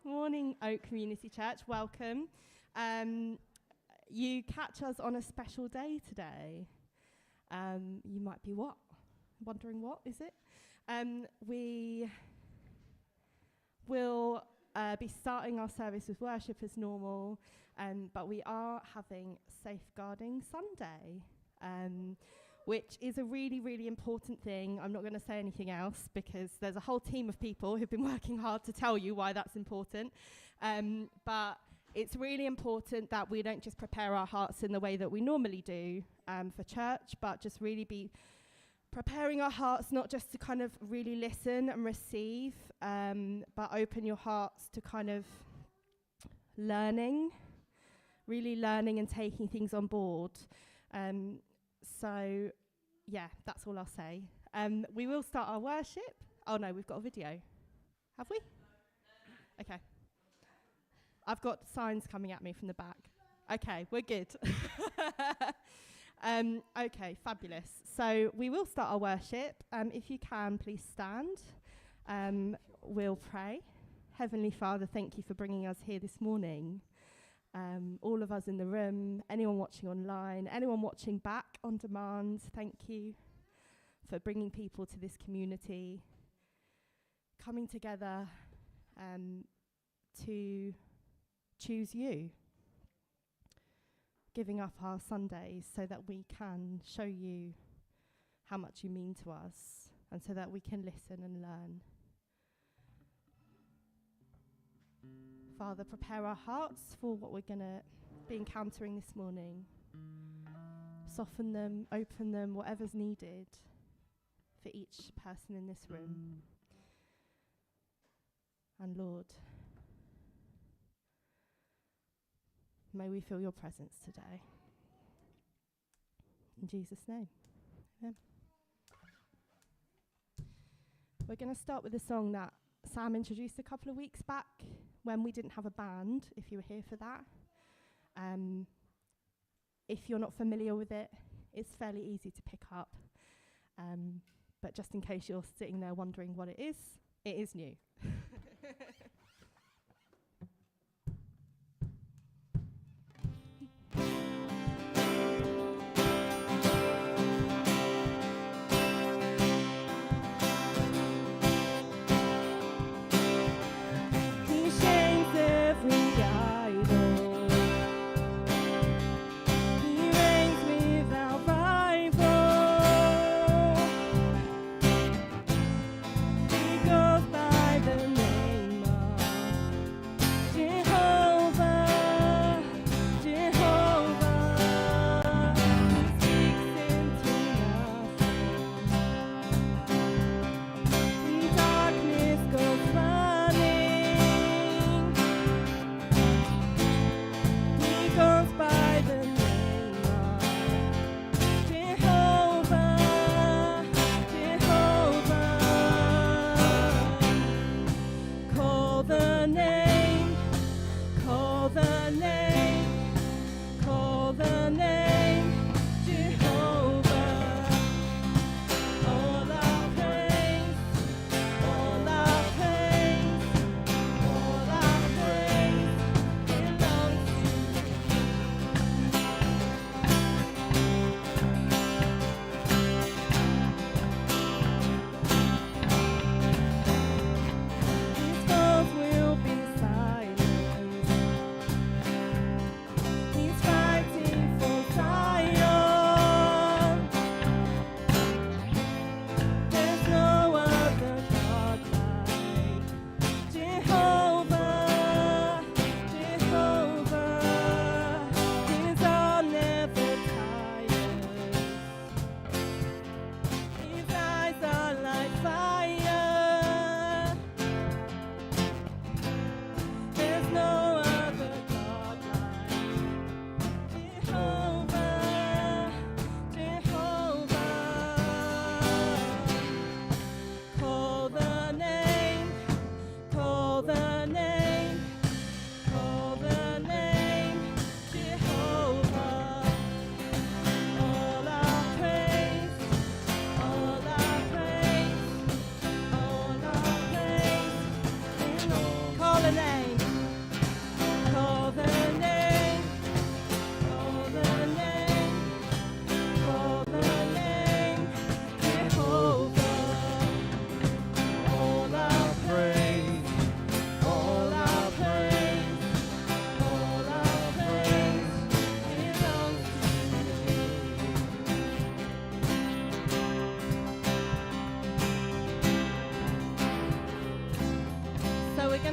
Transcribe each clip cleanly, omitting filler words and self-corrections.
Morning, Oak Community Church. Welcome. You catch us on a special day today. You might be wondering what is it? We will be starting our service with worship as normal, but we are having Safeguarding Sunday, which is a really, really important thing. I'm not going to say anything else because there's a whole team of people who've been working hard to tell you why that's important. But it's really important that we don't just prepare our hearts in the way that we normally do for church, but just really be preparing our hearts not just to kind of really listen and receive, but open your hearts to kind of really learning and taking things on board. So, yeah, that's all I'll say. We will start our worship. Oh, no, we've got a video. Have we? Okay. I've got signs coming at me from the back. Okay, we're good. Okay, fabulous. So we will start our worship. If you can, please stand. We'll pray. Heavenly Father, thank you for bringing us here this morning. All of us in the room, anyone watching online, anyone watching back on demand, thank you for bringing people to this community, coming together to choose you, giving up our Sundays so that we can show you how much you mean to us and so that we can listen and learn. Father, prepare our hearts for what we're going to be encountering this morning. Soften them, open them, whatever's needed for each person in this room. And Lord, may we feel your presence today. In Jesus' name, amen. We're going to start with a song that Sam introduced a couple of weeks back when we didn't have a band, if you were here for that. If you're not familiar with it, it's fairly easy to pick up. But just in case you're sitting there wondering what it is new. He shakes every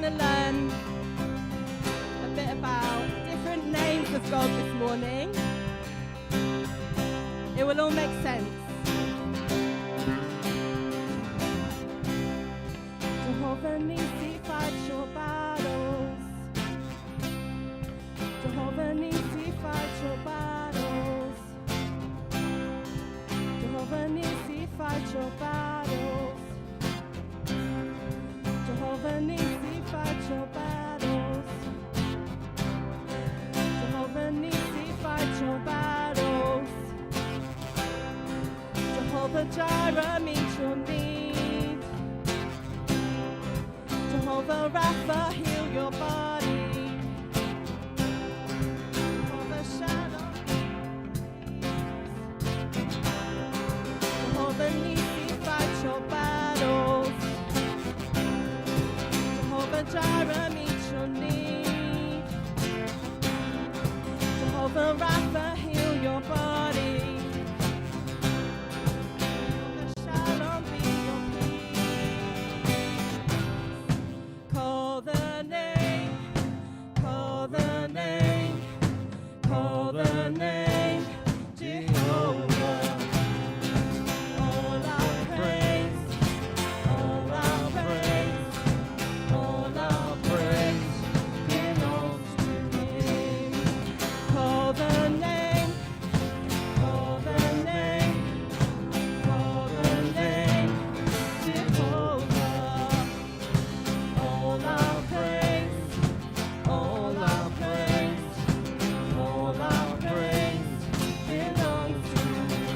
going to learn a bit about different names of God this morning. It will all make sense. Jehovah Nissi fights your battles. Jehovah Nissi fights your battles. Jehovah Nissi fights your battles. Jehovah Nissi fights your battles. Jehovah Nissi fights your battles. Jehovah Jireh meets your need. Jehovah Rapha heal your body. Jehovah Shalom. Jehovah Nissi fights your battles. Jehovah Jireh meets your need. Jehovah Rapha heal your body. Jehovah Shalom be your peace. Call the name, call the name, call the name, Jehovah. All our praise, all our praise, all our praise belongs to Him. Call the name, call the name, call the name, Jehovah. All our praise, all our praise, all our praise belongs to Him.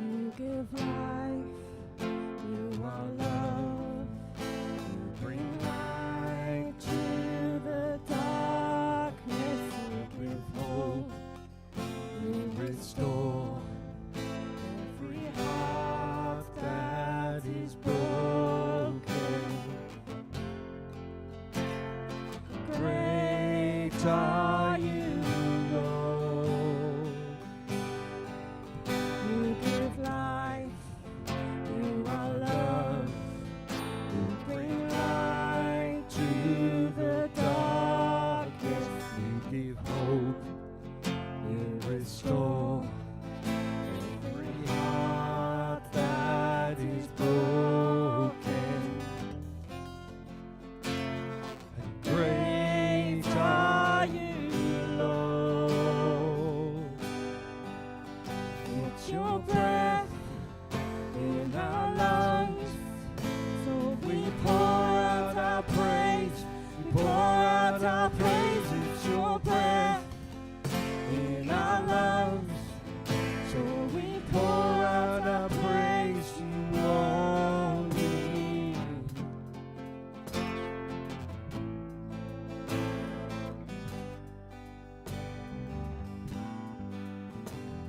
You give life, you are love, you bring light to the darkness, you give hope, you restore every heart that is broken. Great are you, Lord. You give life, you are love, you bring light to the darkness, you give hope, you restore every heart that is broken. And great are you, Lord. It's your breath in our lungs, so we pour out our praise. We pour out our praise. It's your breath in our lungs, so we pour out our praise to you only.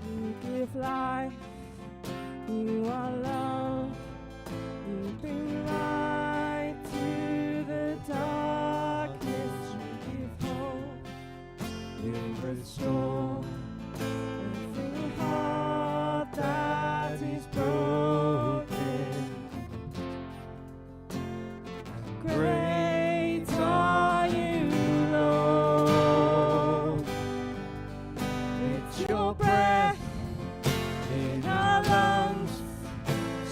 You give life, you are love, you bring light to the darkness, you give hope, you restore every heart that is broken. Great are you, Lord. It's your breath in our lungs,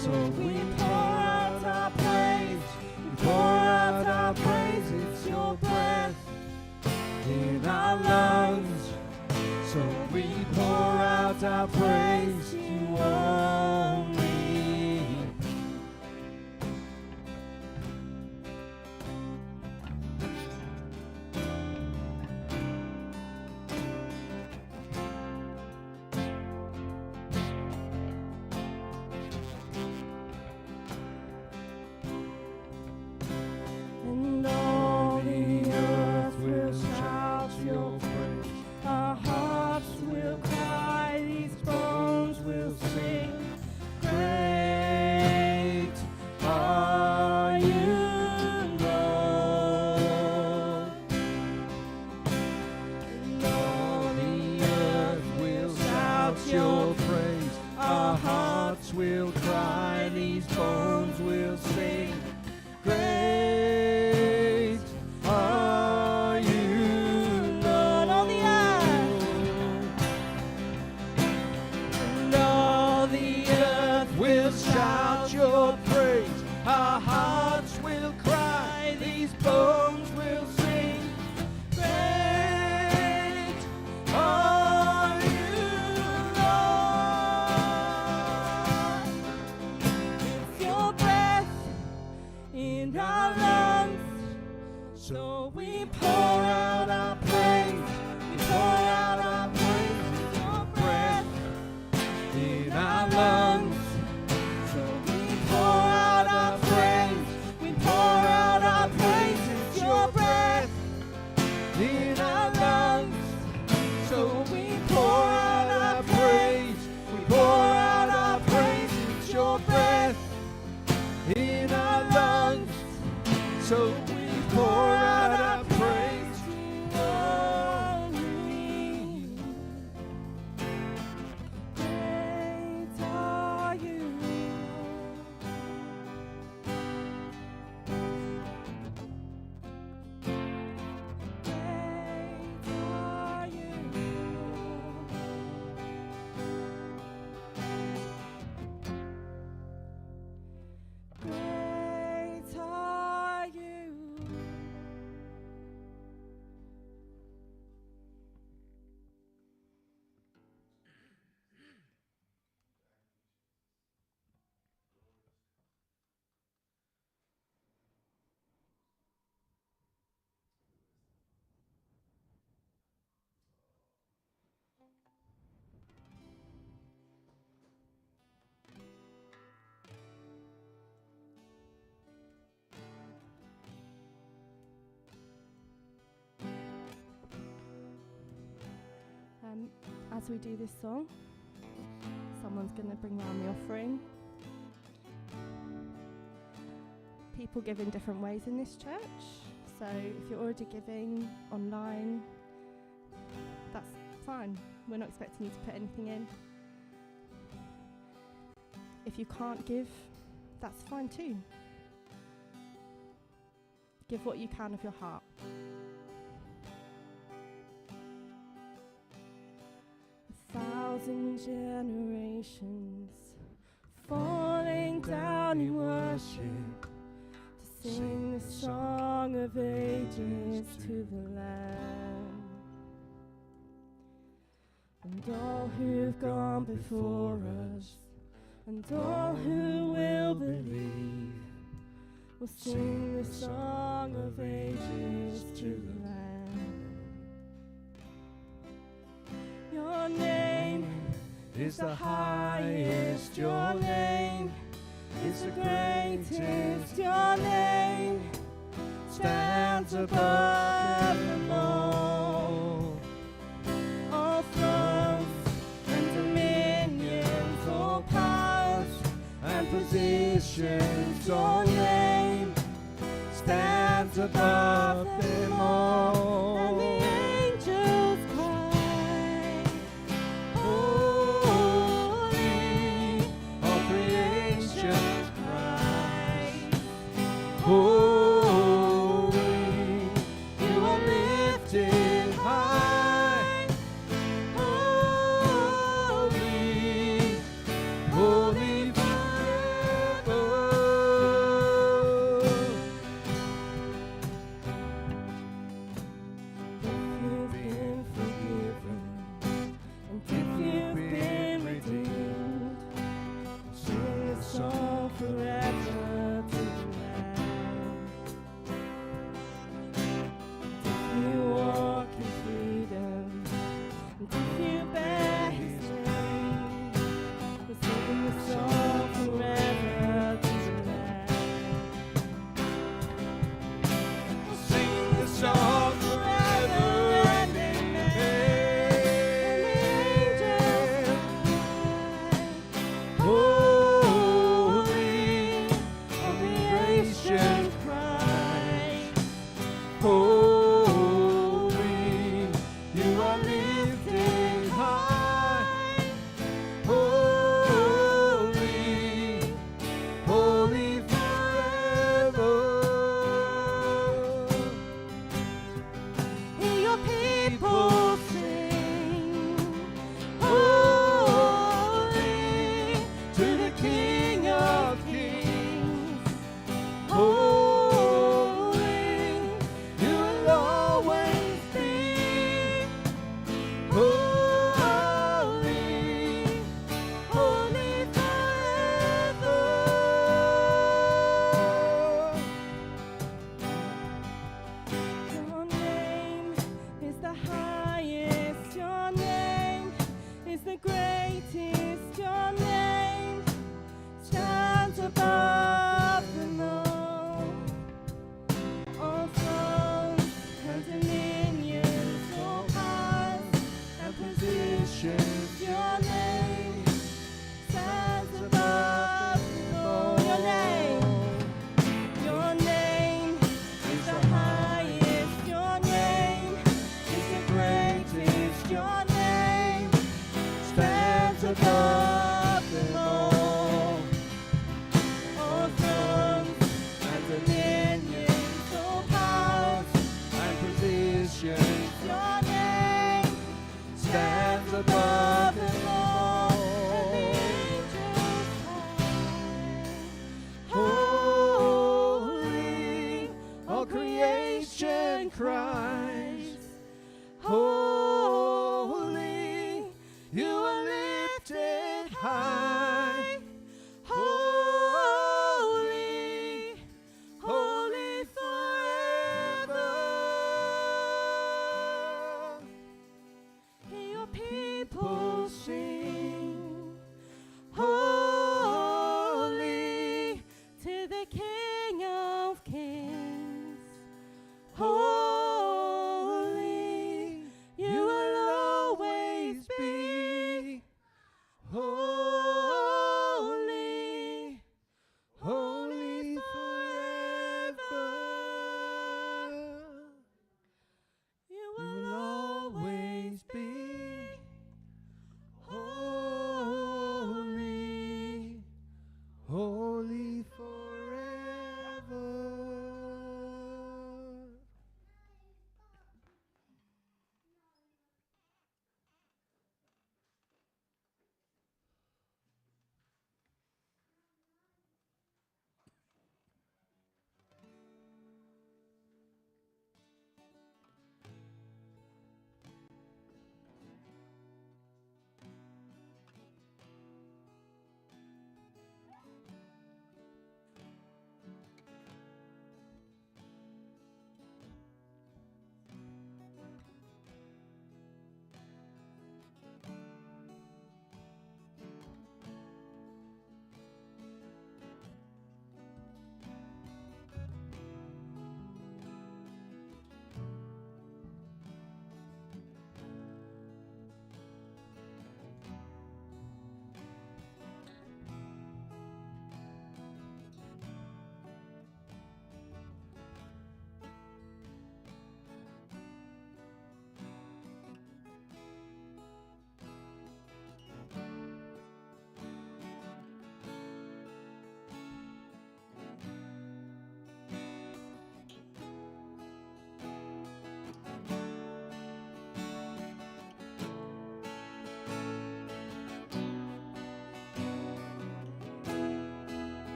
so we pour out our praise. We pour out our praise. It's your breath in our lungs, so we pour out our praise to you only. in our lungs. So we pour out our praise, we pour out our praise, it's your breath in our lungs. So we pour out our praise, we pour out our praise, it's your breath in our lungs. So we pour out our praise, we pour out our praise, it's your breath in our lungs. So we pour out our praise to only you. Great are you, great are you, great are you. As we do this song, someone's going to bring round the offering. People give in different ways in this church, so if you're already giving online, that's fine. We're not expecting you to put anything in. If you can't give, that's fine too. Give what you can of your heart. Thousand generations falling down in worship to sing the song of ages to the Lamb. And all who've gone before us and all who will believe will sing the song of ages to the Lamb. Your name is the highest, your name is the greatest, your name stands above them all. All thrones and dominions, all powers and positions, your name stands above them all. And the angels cry, holy, all creation cries, holy, you are lifted high, holy, holy forever. Christ. Holy, you are lifted high. Holy, holy forever. Hear your people sing. Holy to the King of Kings. Holy, you will always be. Holy, holy forever. You will always be. Holy, holy forever.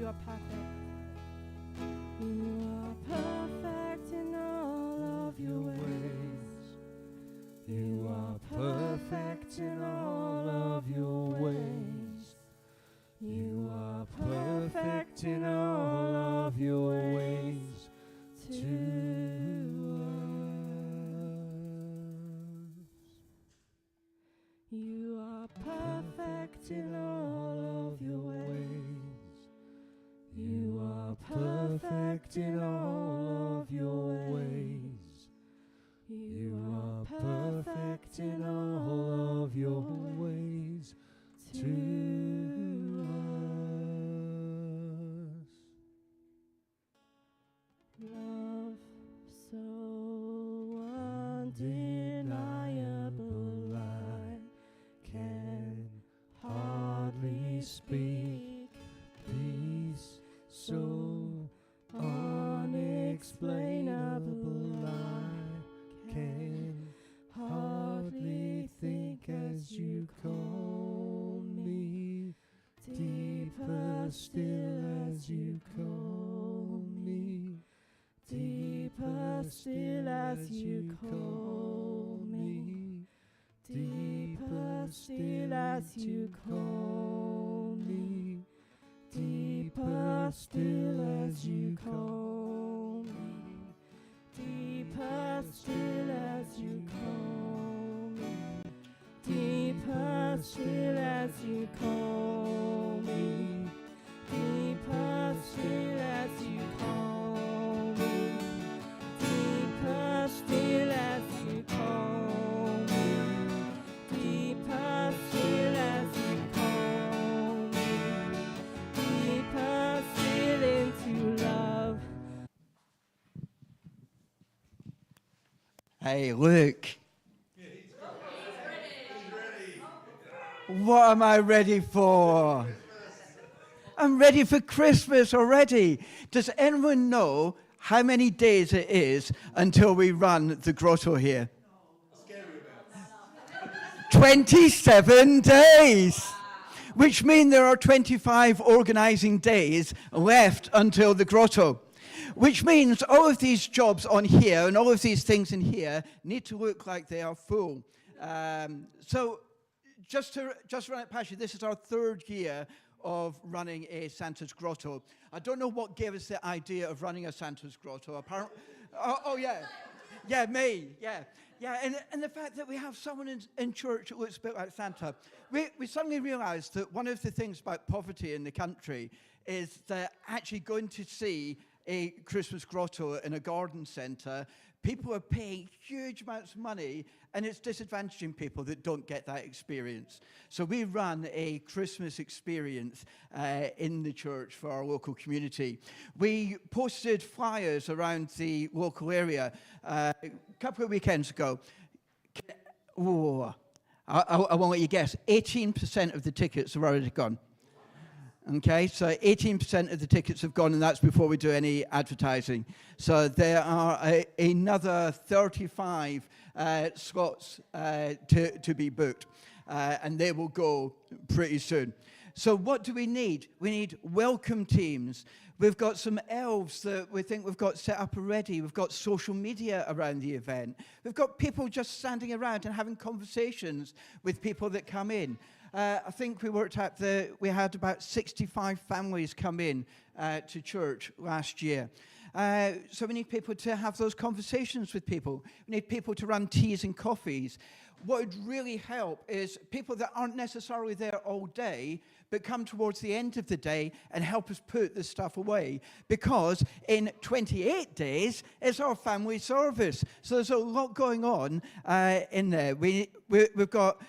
You are perfect. You are perfect in all of your ways. You are perfect in all of your ways. You are perfect in all of your ways to us. You are perfect in all of your ways. You are perfect in all of your ways. You are perfect in all of your ways to us. Love so undeniable, I can hardly speak. Peace so unexplainable, I can hardly think as you call me. Deeper still as you call me. Deeper still as you call me. Deeper still as you call me. Deeper still as you call me. Deeper still as you call me. Deeper still as you call me. Deeper still as you call me. Deeper still as you call me. Deeper still as you call me. Deeper still into love. Hey, Luke. What am I ready for? I'm ready for Christmas already. Does anyone know how many days it is until we run the grotto here? 27 days, which mean there are 25 organizing days left until the grotto. Which means all of these jobs on here and all of these things in here need to look like they are full. So just to run it past you, this is our third year of running a Santa's Grotto. I don't know what gave us the idea of running a Santa's Grotto. Apparently, yeah, me, yeah. And the fact that we have someone in church that looks a bit like Santa. We suddenly realized that one of the things about poverty in the country is that actually going to see a Christmas grotto in a garden centre, people are paying huge amounts of money, and it's disadvantaging people that don't get that experience. So we run a Christmas experience in the church for our local community. We posted flyers around the local area a couple of weekends ago. I won't let you guess. 18% of the tickets are already gone. Okay, so 18% of the tickets have gone, and that's before we do any advertising. So there are another 35 slots to be booked, and they will go pretty soon. So what do we need? We need welcome teams. We've got some elves that we think we've got set up already. We've got social media around the event. We've got people just standing around and having conversations with people that come in. I think we worked out that we had about 65 families come in to church last year. So we need people to have those conversations with people. We need people to run teas and coffees. What would really help is people that aren't necessarily there all day, but come towards the end of the day and help us put this stuff away. Because in 28 days, it's our family service. So there's a lot going on in there. We've got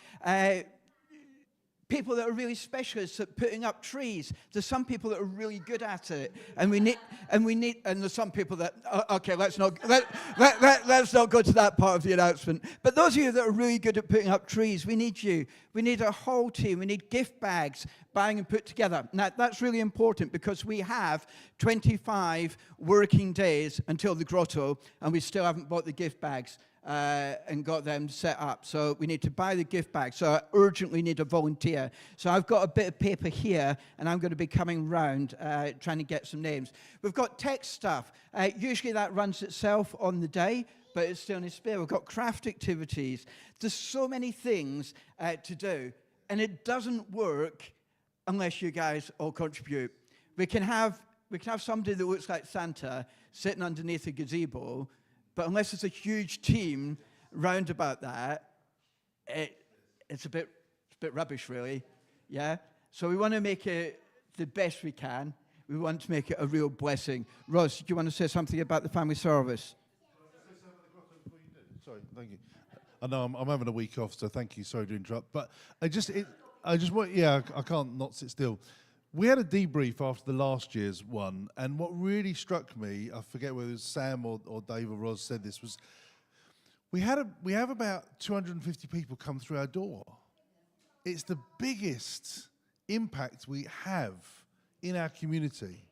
people that are really specialists at putting up trees. There's some people that are really good at it, and there's some people that okay, let's not go to that part of the announcement. But those of you that are really good at putting up trees, we need you. We need a whole team. We need gift bags buying and put together. Now that's really important because we have 25 working days until the grotto, and we still haven't bought the gift bags. and got them set up. So we need to buy the gift bag. So I urgently need a volunteer. So I've got a bit of paper here, and I'm going to be coming round trying to get some names. We've got tech stuff. Usually that runs itself on the day, but it's still in spare. We've got craft activities. There's so many things to do, and it doesn't work unless you guys all contribute. We can have somebody that looks like Santa sitting underneath a gazebo, but unless there's a huge team round about that, it's a bit rubbish, really. Yeah? So we want to make it the best we can. We want to make it a real blessing. Ros, do you want to say something about the family service? Sorry, thank you. I know I'm having a week off, so thank you. Sorry to interrupt. But I can't not sit still. We had a debrief after the last year's one, and what really struck me, I forget whether it was Sam or Dave or Ros said this, was we have about 250 people come through our door. It's the biggest impact we have in our community.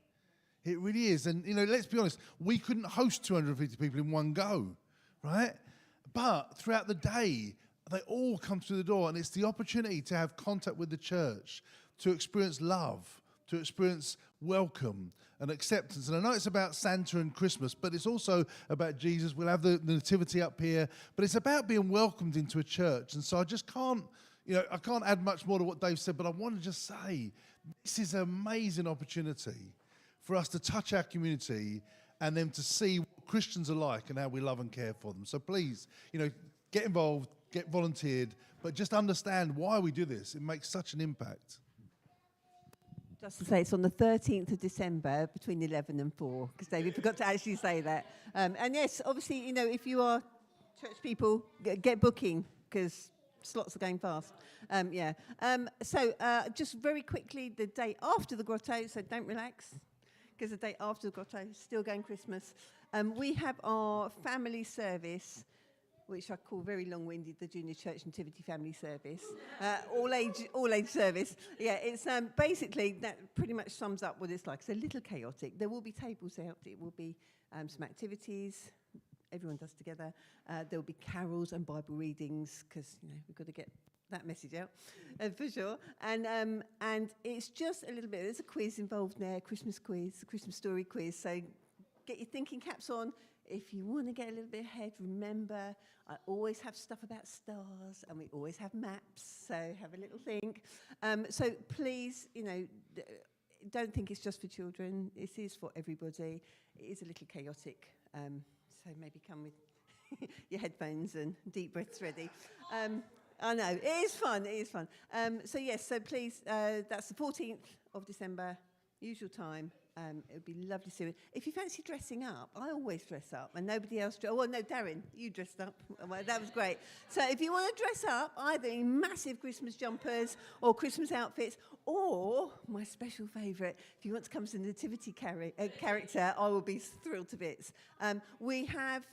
It really is. And, let's be honest, we couldn't host 250 people in one go, right? But throughout the day, they all come through the door, and it's the opportunity to have contact with the church, to experience love, to experience welcome and acceptance. And I know it's about Santa and Christmas, but it's also about Jesus. We'll have the nativity up here, but it's about being welcomed into a church. And so I just can't, I can't add much more to what Dave said, but I want to just say this is an amazing opportunity for us to touch our community and then to see what Christians are like and how we love and care for them. So please, get involved, get volunteered, but just understand why we do this. It makes such an impact. Just to say, it's on the 13th of December between 11 and 4, because David forgot to actually say that. And yes, obviously, if you are church people, get booking, because slots are going fast. So just very quickly, the day after the grotto, so don't relax, because the day after the grotto is still going Christmas. We have our family service, which I call very long-winded, the Junior Church Nativity Family Service, all age service. Yeah, it's basically that pretty much sums up what it's like. It's a little chaotic. There will be tables out. It will be some activities everyone does together. There will be carols and Bible readings, because we've got to get that message out for sure. And it's just a little bit. There's a quiz involved there, Christmas quiz, Christmas story quiz. So get your thinking caps on. If you want to get a little bit ahead, remember, I always have stuff about stars, and we always have maps, so have a little think. So please, don't think it's just for children. It is for everybody. It is a little chaotic, so maybe come with your headphones and deep breaths ready. I know, it is fun, so yes, so please, that's the 14th of December, usual time. It would be lovely to see you. If you fancy dressing up, I always dress up, and nobody else. Well, no, Darren, you dressed up. Well, that was great. So if you want to dress up, either in massive Christmas jumpers or Christmas outfits, or my special favourite, if you want to come as a nativity character, I will be thrilled to bits. We have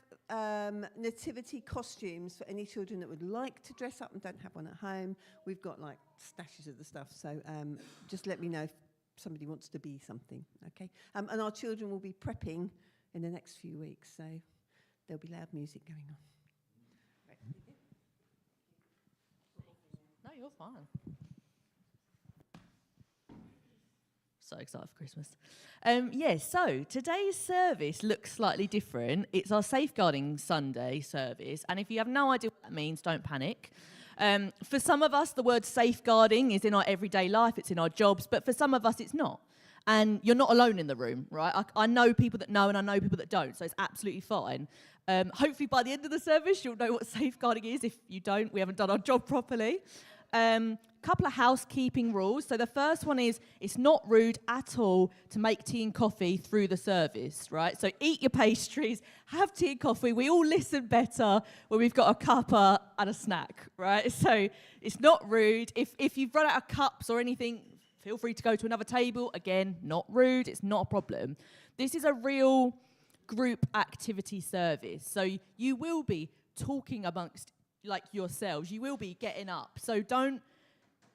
nativity costumes for any children that would like to dress up and don't have one at home. We've got stashes of the stuff, so just let me know if somebody wants to be something, okay? And our children will be prepping in the next few weeks, so there'll be loud music going on. Right. No, you're fine. So excited for Christmas. So today's service looks slightly different. It's our Safeguarding Sunday service, and if you have no idea what that means, don't panic. For some of us, the word safeguarding is in our everyday life, it's in our jobs, but for some of us, it's not. And you're not alone in the room, right? I know people that know, and I know people that don't, so it's absolutely fine. Hopefully by the end of the service, you'll know what safeguarding is. If you don't, we haven't done our job properly. Couple of housekeeping rules. So the first one is, it's not rude at all to make tea and coffee through the service, right? So eat your pastries, have tea and coffee. We all listen better when we've got a cuppa and a snack, right? So it's not rude. If you've run out of cups or anything, feel free to go to another table. Again, not rude. It's not a problem. This is a real group activity service. So you will be talking amongst yourselves. You will be getting up. So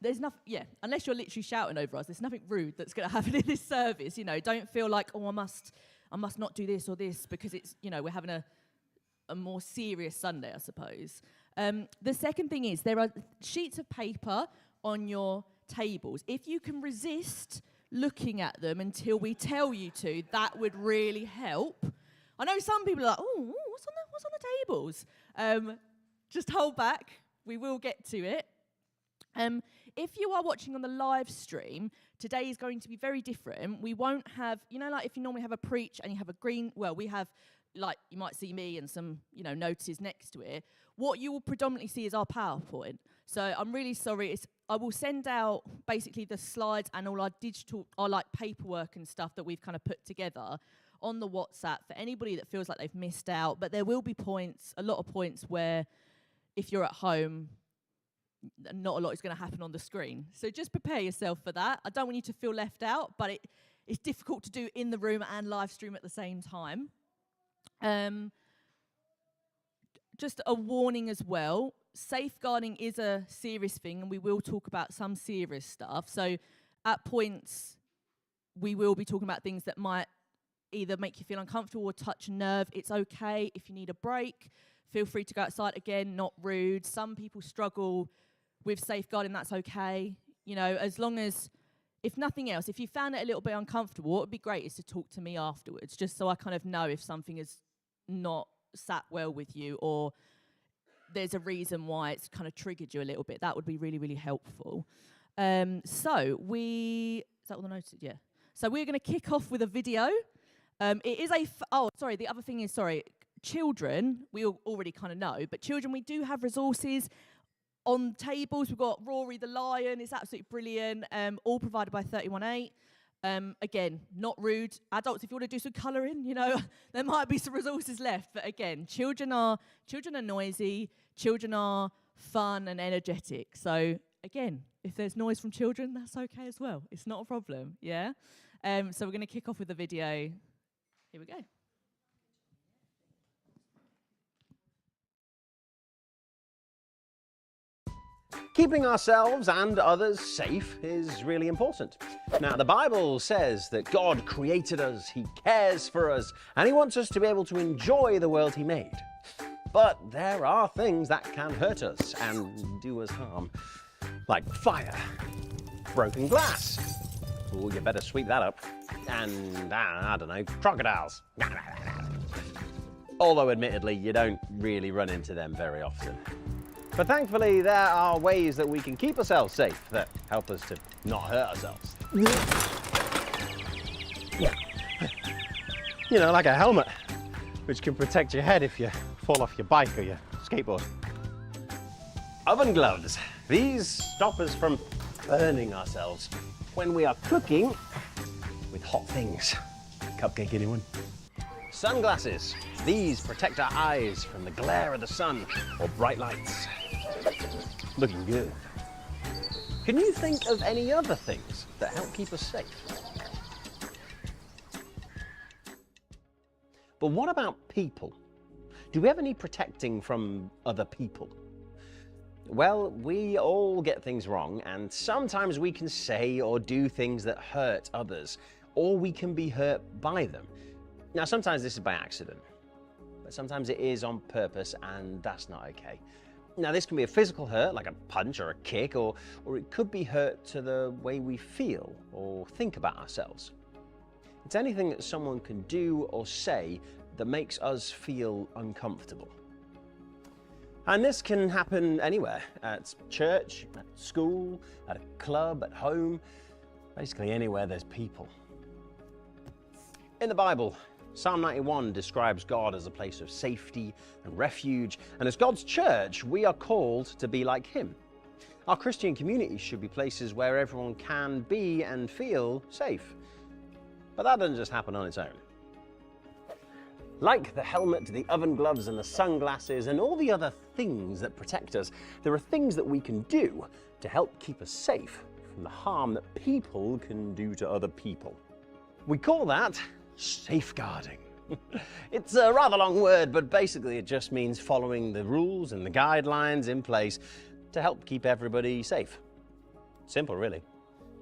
there's nothing, unless you're literally shouting over us, there's nothing rude that's going to happen in this service. Don't feel like, I must not do this or this because it's, we're having a a more serious Sunday, I suppose. The second thing is there are sheets of paper on your tables. If you can resist looking at them until we tell you to, that would really help. I know some people are like, oh, what's on the tables? Just hold back. We will get to it. If you are watching on the live stream, today is going to be very different. We won't have, like if you normally have a preach and you have we have, like, you might see me and some, notices next to it. What you will predominantly see is our PowerPoint. So I'm really sorry. I will send out basically the slides and all our like paperwork and stuff that we've kind of put together on the WhatsApp for anybody that feels like they've missed out. But there will be a lot of points where if you're at home, not a lot is going to happen on the screen. So just prepare yourself for that. I don't want you to feel left out, but it's difficult to do in the room and live stream at the same time. Just a warning as well, safeguarding is a serious thing, and we will talk about some serious stuff. So at points, we will be talking about things that might either make you feel uncomfortable or touch a nerve. It's okay if you need a break. Feel free to go outside. Again, not rude. Some people struggle with safeguarding, that's okay. As long as, if nothing else, if you found it a little bit uncomfortable, what would be great is to talk to me afterwards, just so I kind of know if something is not sat well with you or there's a reason why it's kind of triggered you a little bit. That would be really, really helpful. Is that all the notes? Yeah. So we're going to kick off with a video. It is the other thing is, children, we already kind of know, but children, we do have resources on tables. We've got Rory the Lion, it's absolutely brilliant, all provided by 31.8. Again, not rude. Adults, if you want to do some colouring, there might be some resources left. But again, children are noisy, children are fun and energetic. So again, if there's noise from children, that's okay as well. It's not a problem, yeah? So we're going to kick off with the video. Here we go. Keeping ourselves and others safe is really important. Now, the Bible says that God created us, He cares for us, and He wants us to be able to enjoy the world He made. But there are things that can hurt us and do us harm, like fire, broken glass. Oh, you better sweep that up. And, I don't know, crocodiles. Although, admittedly, you don't really run into them very often. But thankfully, there are ways that we can keep ourselves safe that help us to not hurt ourselves. Like a helmet, which can protect your head if you fall off your bike or your skateboard. Oven gloves. These stop us from burning ourselves when we are cooking with hot things. Cupcake, anyone? Sunglasses. These protect our eyes from the glare of the sun or bright lights. Looking good. Can you think of any other things that help keep us safe? But what about people? Do we ever need protecting from other people? Well, we all get things wrong, and sometimes we can say or do things that hurt others, or we can be hurt by them. Now, sometimes this is by accident, but sometimes it is on purpose, and that's not okay. Now, this can be a physical hurt, like a punch or a kick, or it could be hurt to the way we feel or think about ourselves. It's anything that someone can do or say that makes us feel uncomfortable. And this can happen anywhere, at church, at school, at a club, at home, basically anywhere there's people. In the Bible, Psalm 91 describes God as a place of safety and refuge, and as God's church, we are called to be like Him. Our Christian communities should be places where everyone can be and feel safe. But that doesn't just happen on its own. Like the helmet, the oven gloves, and the sunglasses, and all the other things that protect us, there are things that we can do to help keep us safe from the harm that people can do to other people. We call that safeguarding. It's a rather long word, but basically it just means following the rules and the guidelines in place to help keep everybody safe. Simple, really.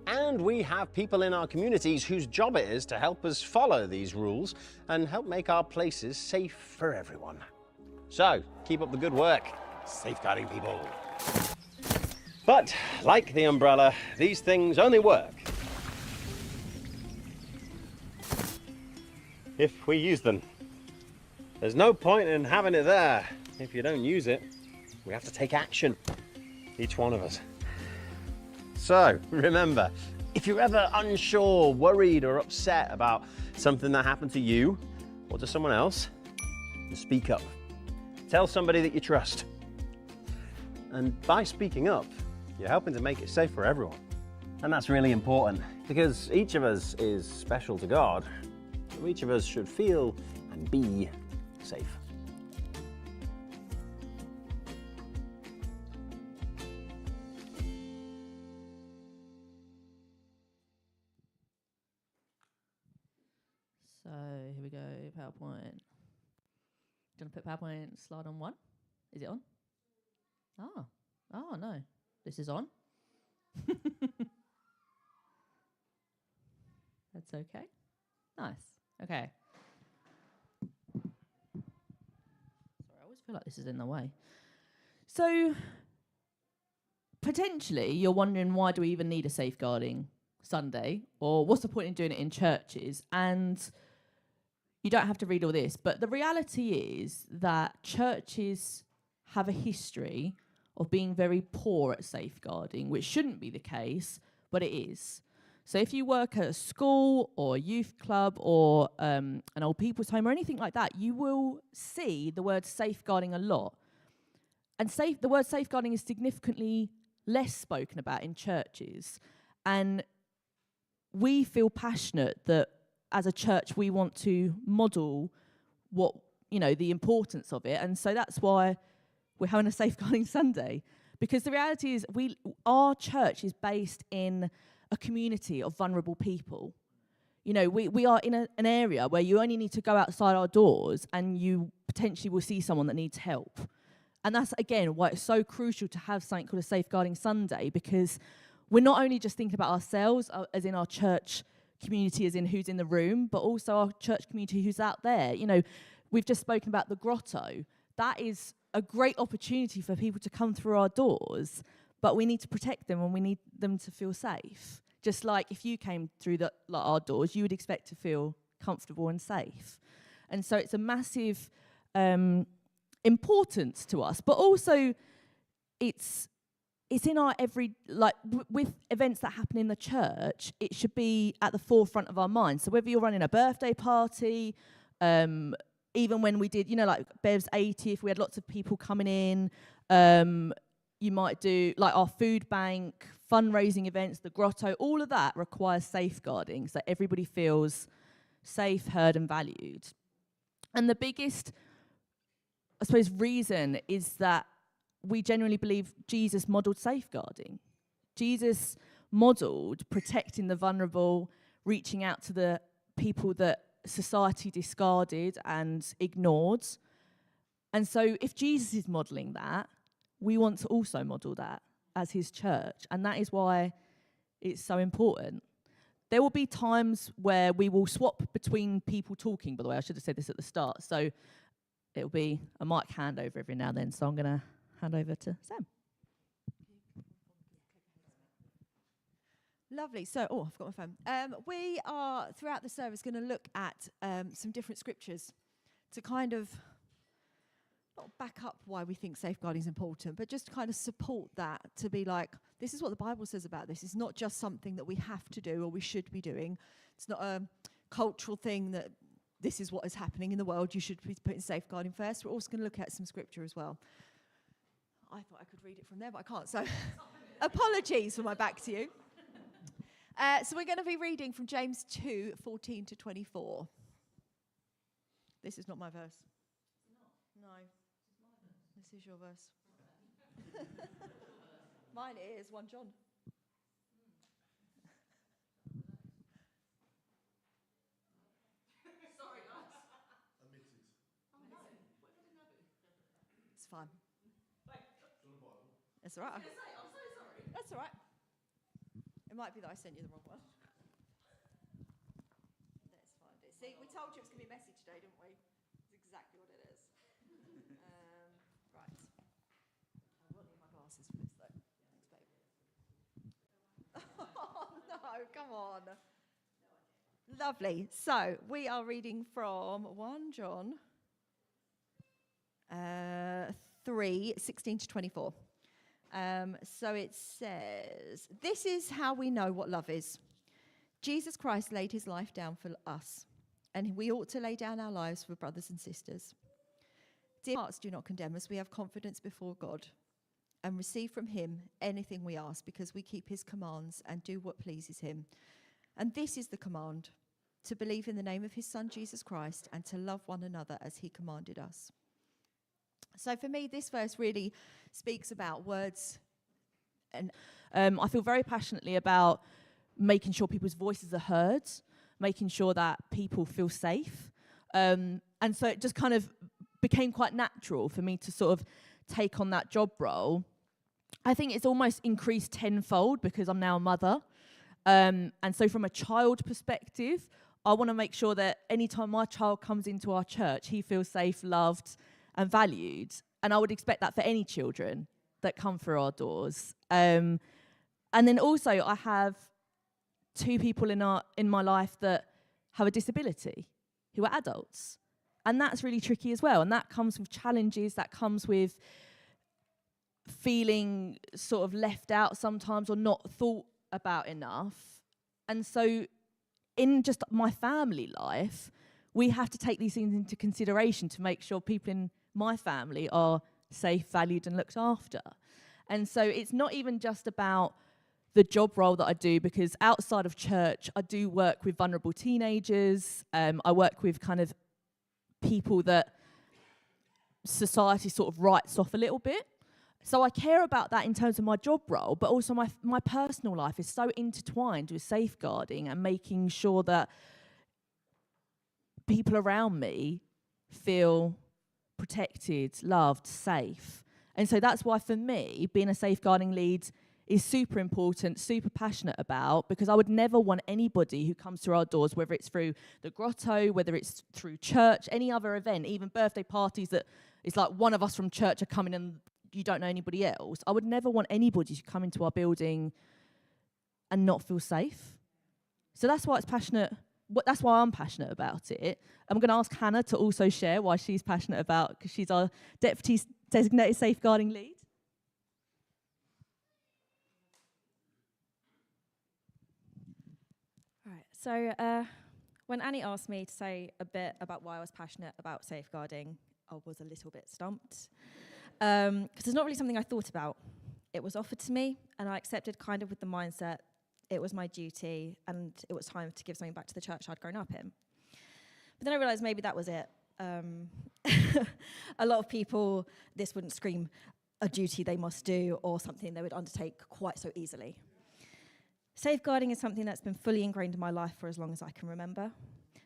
And we have people in our communities whose job it is to help us follow these rules and help make our places safe for everyone. So, keep up the good work, safeguarding people. But, like the umbrella, these things only work if we use them. There's no point in having it there if you don't use it. We have to take action, each one of us. So, remember, if you're ever unsure, worried, or upset about something that happened to you or to someone else, speak up. Tell somebody that you trust. And by speaking up, you're helping to make it safe for everyone. And that's really important because each of us is special to God. So each of us should feel and be safe. So here we go, PowerPoint. Do you want to put PowerPoint slide on 1? Is it on? Oh no, this is on. That's okay. Nice. Okay. Sorry, I always feel like this is in the way. So potentially you're wondering, why do we even need a safeguarding Sunday? Or what's the point in doing it in churches? And you don't have to read all this, but the reality is that churches have a history of being very poor at safeguarding, which shouldn't be the case, but it is. So if you work at a school or a youth club or an old people's home or anything like that, you will see the word safeguarding a lot. And the word safeguarding is significantly less spoken about in churches. And we feel passionate that as a church we want to model what, the importance of it. And so that's why we're having a Safeguarding Sunday. Because the reality is our church is based in a community of vulnerable people. We are in an area where you only need to go outside our doors and you potentially will see someone that needs help. And that's, again, why it's so crucial to have something called a Safeguarding Sunday, because we're not only just thinking about ourselves, as in our church community, as in who's in the room, but also our church community who's out there. We've just spoken about the grotto. That is a great opportunity for people to come through our doors, but we need to protect them and we need them to feel safe. Just like if you came through our doors, you would expect to feel comfortable and safe. And so it's a massive importance to us, but also it's in our with events that happen in the church, it should be at the forefront of our minds. So whether you're running a birthday party, even when we did, like Bev's 80th, we had lots of people coming in. You might do like our food bank, fundraising events, the grotto, all of that requires safeguarding so everybody feels safe, heard and valued. And the biggest, I suppose, reason is that we genuinely believe Jesus modelled safeguarding. Jesus modelled protecting the vulnerable, reaching out to the people that society discarded and ignored. And so if Jesus is modelling that, we want to also model that as his church. And that is why it's so important. There will be times where we will swap between people talking, by the way. I should have said this at the start. So it'll be a mic handover every now and then. So I'm going to hand over to Sam. Lovely. So, I've got my phone. We are, throughout the service, going to look at some different scriptures to kind of not back up why we think safeguarding is important, but just kind of support that, to be like, this is what the Bible says about this. It's not just something that we have to do or we should be doing. It's not a cultural thing that this is what is happening in the world. You should be putting safeguarding first. We're also going to look at some scripture as well. I thought I could read it from there, but I can't. So apologies for my back to you. So we're going to be reading from James 2:14 to 24. This is not my verse. No. This is your verse. Mine is 1 John. Sorry, guys. Omitted. Oh, no. What if I didn't have it? It's fine. That's all right. I'm so sorry. That's all right. It might be that I sent you the wrong one. Let's find it. See, we told you it was going to be messy today, didn't we? It's exactly what it is. Right. I will need my glasses for this, though. Thanks, babe. Oh, no, come on. Lovely. So, we are reading from 1 John 3, 16 to 24. So it says, "This is how we know what love is. Jesus Christ laid his life down for us, and we ought to lay down our lives for brothers and sisters. Dear hearts, do not condemn us. We have confidence before God and receive from him anything we ask, because we keep his commands and do what pleases him. And this is the command, to believe in the name of his Son, Jesus Christ, and to love one another as he commanded us." So for me, this verse really speaks about words. And I feel very passionately about making sure people's voices are heard, making sure that people feel safe. And so it just kind of became quite natural for me to sort of take on that job role. I think it's almost increased tenfold because I'm now a mother. And so from a child perspective, I want to make sure that anytime my child comes into our church, he feels safe, loved, and valued. And I would expect that for any children that come through our doors. And then also I have 2 people in my life that have a disability, who are adults. And that's really tricky as well. And that comes with challenges, that comes with feeling sort of left out sometimes or not thought about enough. And so in just my family life, we have to take these things into consideration to make sure people in my family are safe, valued, and looked after. And so it's not even just about the job role that I do, because outside of church, I do work with vulnerable teenagers. I work with kind of people that society sort of writes off a little bit. So I care about that in terms of my job role, but also my personal life is so intertwined with safeguarding and making sure that people around me feel protected, loved, safe. And so that's why for me, being a safeguarding lead is super important, super passionate about, because I would never want anybody who comes through our doors, whether it's through the grotto, whether it's through church, any other event, even birthday parties that it's like one of us from church are coming and you don't know anybody else. I would never want anybody to come into our building and not feel safe. So that's why it's passionate. That's why I'm passionate about it. I'm going to ask Hannah to also share why she's passionate about, because she's our deputy designated safeguarding lead. Right. So when Annie asked me to say a bit about why I was passionate about safeguarding, I was a little bit stumped. Because it's not really something I thought about. It was offered to me, and I accepted kind of with the mindset it was my duty, and it was time to give something back to the church I'd grown up in. But then I realised maybe that was it. A lot of people, this wouldn't scream a duty they must do or something they would undertake quite so easily. Safeguarding is something that's been fully ingrained in my life for as long as I can remember.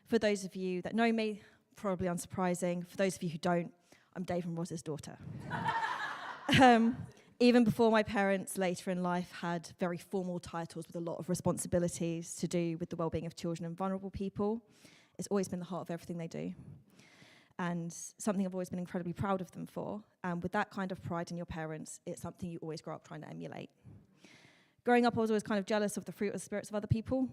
For those of you that know me, probably unsurprising. For those of you who don't, I'm Dave and Roz's daughter. Even before my parents later in life had very formal titles with a lot of responsibilities to do with the well-being of children and vulnerable people, it's always been the heart of everything they do. And something I've always been incredibly proud of them for. And with that kind of pride in your parents, it's something you always grow up trying to emulate. Growing up, I was always kind of jealous of the fruit of the spirits of other people.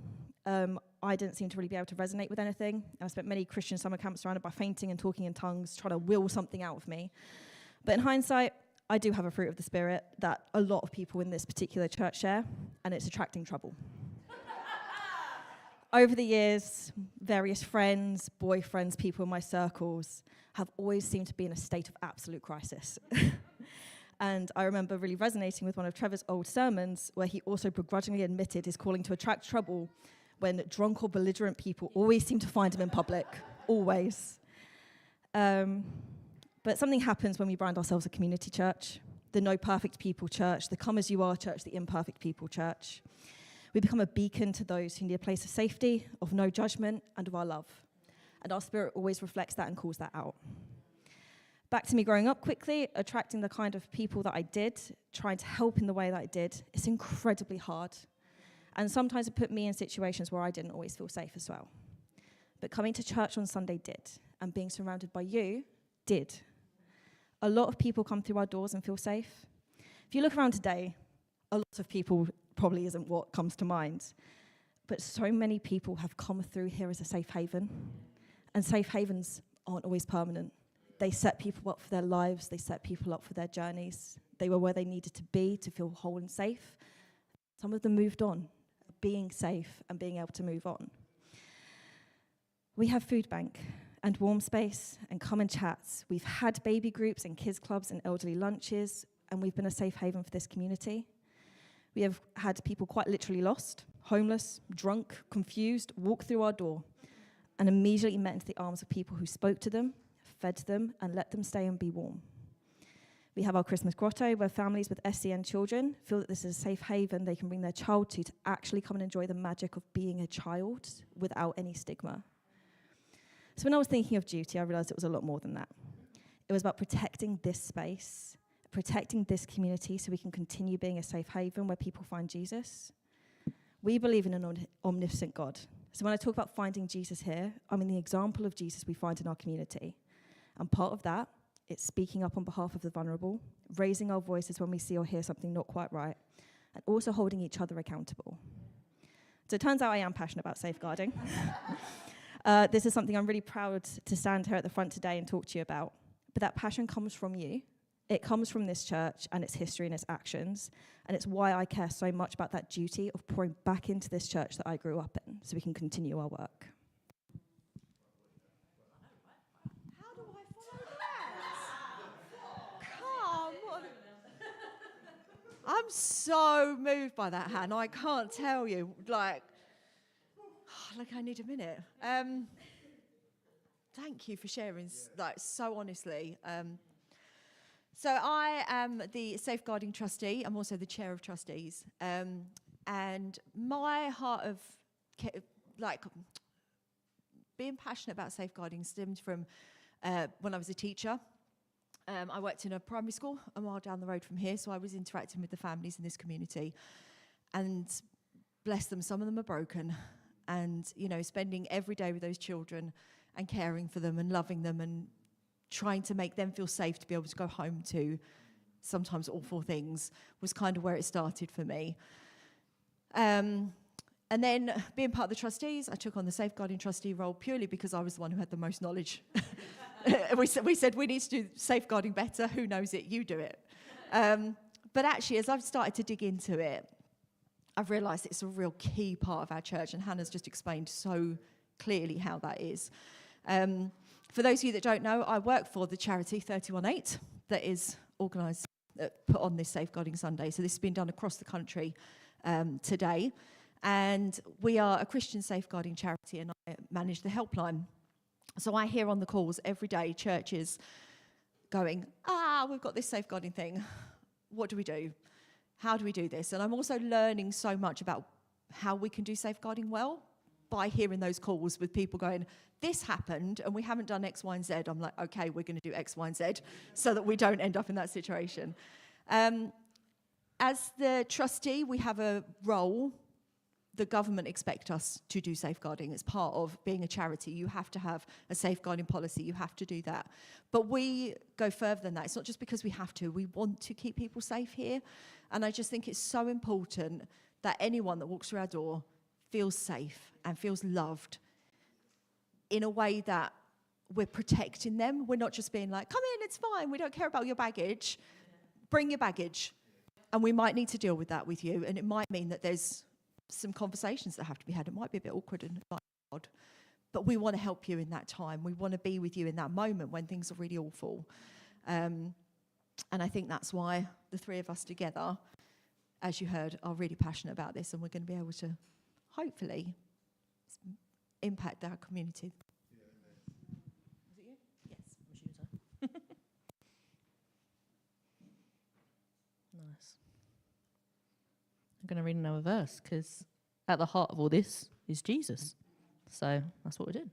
I didn't seem to really be able to resonate with anything. I spent many Christian summer camps surrounded by fainting and talking in tongues, trying to will something out of me. But in hindsight, I do have a fruit of the spirit that a lot of people in this particular church share, and it's attracting trouble. Over the years, various friends, boyfriends, people in my circles have always seemed to be in a state of absolute crisis. And I remember really resonating with one of Trevor's old sermons where he also begrudgingly admitted his calling to attract trouble when drunk or belligerent people always seem to find him in public, always. But something happens when we brand ourselves a community church, the no perfect people church, the come as you are church, the imperfect people church. We become a beacon to those who need a place of safety, of no judgment, and of our love. And our spirit always reflects that and calls that out. Back to me growing up quickly, attracting the kind of people that I did, trying to help in the way that I did, it's incredibly hard. And sometimes it put me in situations where I didn't always feel safe as well. But coming to church on Sunday did, and being surrounded by you did. A lot of people come through our doors and feel safe. If you look around today, a lot of people probably isn't what comes to mind. But so many people have come through here as a safe haven. And safe havens aren't always permanent. They set people up for their lives. They set people up for their journeys. They were where they needed to be to feel whole and safe. Some of them moved on, being safe and being able to move on. We have food bank and warm space and common chats. We've had baby groups and kids clubs and elderly lunches, and we've been a safe haven for this community. We have had people quite literally lost, homeless, drunk, confused, walk through our door and immediately met into the arms of people who spoke to them, fed them, and let them stay and be warm. We have our Christmas grotto where families with SEN children feel that this is a safe haven they can bring their child to actually come and enjoy the magic of being a child without any stigma. So when I was thinking of duty, I realised it was a lot more than that. It was about protecting this space, protecting this community so we can continue being a safe haven where people find Jesus. We believe in an omniscient God. So when I talk about finding Jesus here, I mean the example of Jesus we find in our community. And part of that, it's speaking up on behalf of the vulnerable, raising our voices when we see or hear something not quite right, and also holding each other accountable. So it turns out I am passionate about safeguarding. This is something I'm really proud to stand here at the front today and talk to you about. But that passion comes from you. It comes from this church and its history and its actions. And it's why I care so much about that duty of pouring back into this church that I grew up in so we can continue our work. How do I follow that? Come on. I'm so moved by that, Hannah. I can't tell you. Like, I need a minute. Thank you for sharing, so honestly. So I am the safeguarding trustee. I'm also the chair of trustees. And my heart of, being passionate about safeguarding stemmed from when I was a teacher. I worked in a primary school a mile down the road from here, so I was interacting with the families in this community. And bless them, some of them are broken. And, spending every day with those children and caring for them and loving them and trying to make them feel safe to be able to go home to sometimes awful things was kind of where it started for me. And then being part of the trustees, I took on the safeguarding trustee role purely because I was the one who had the most knowledge. we said we need to do safeguarding better. Who knows it? You do it. But actually, as I've started to dig into it, I've realised it's a real key part of our church, and Hannah's just explained so clearly how that is. For those of you that don't know, I work for the charity 318 that is organised, put on this Safeguarding Sunday. So this has been done across the country today. And we are a Christian safeguarding charity, and I manage the helpline. So I hear on the calls every day churches going, we've got this safeguarding thing. What do we do? How do we do this? And I'm also learning so much about how we can do safeguarding well by hearing those calls with people going, this happened and we haven't done X, Y, and Z. I'm like, okay, we're going to do X, Y, and Z so that we don't end up in that situation. As the trustee, we have a role. The government expect us to do safeguarding. It's part of being a charity. You have to have a safeguarding policy. You have to do that. But we go further than that. It's not just because we have to. We want to keep people safe here. And I just think it's so important that anyone that walks through our door feels safe and feels loved in a way that we're protecting them. We're not just being like, come in, it's fine. We don't care about your baggage. Bring your baggage. And we might need to deal with that with you. And it might mean that there's some conversations that have to be had. It might be a bit awkward and odd, but we want to help you in that time. We want to be with you in that moment when things are really awful. And I think that's why the three of us together, as you heard, are really passionate about this, and we're going to be able to hopefully impact our community. Was it you? Yes. Nice. I'm going to read another verse because at the heart of all this is Jesus. So that's what we did.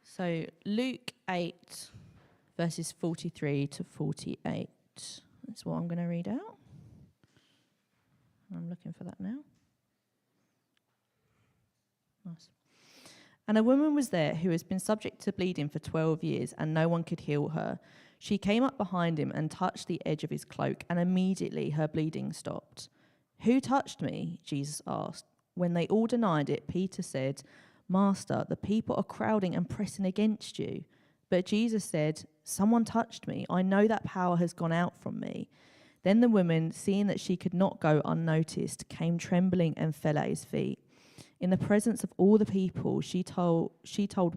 So Luke 8, verses 43 to 48. That's what I'm going to read out. I'm looking for that now. Nice. And a woman was there who has been subject to bleeding for 12 years, and no one could heal her. She came up behind him and touched the edge of his cloak, and immediately her bleeding stopped. "Who touched me?" Jesus asked. When they all denied it, Peter said, "Master, the people are crowding and pressing against you." But Jesus said, "Someone touched me. I know that power has gone out from me." Then the woman, seeing that she could not go unnoticed, came trembling and fell at his feet. In the presence of all the people, she told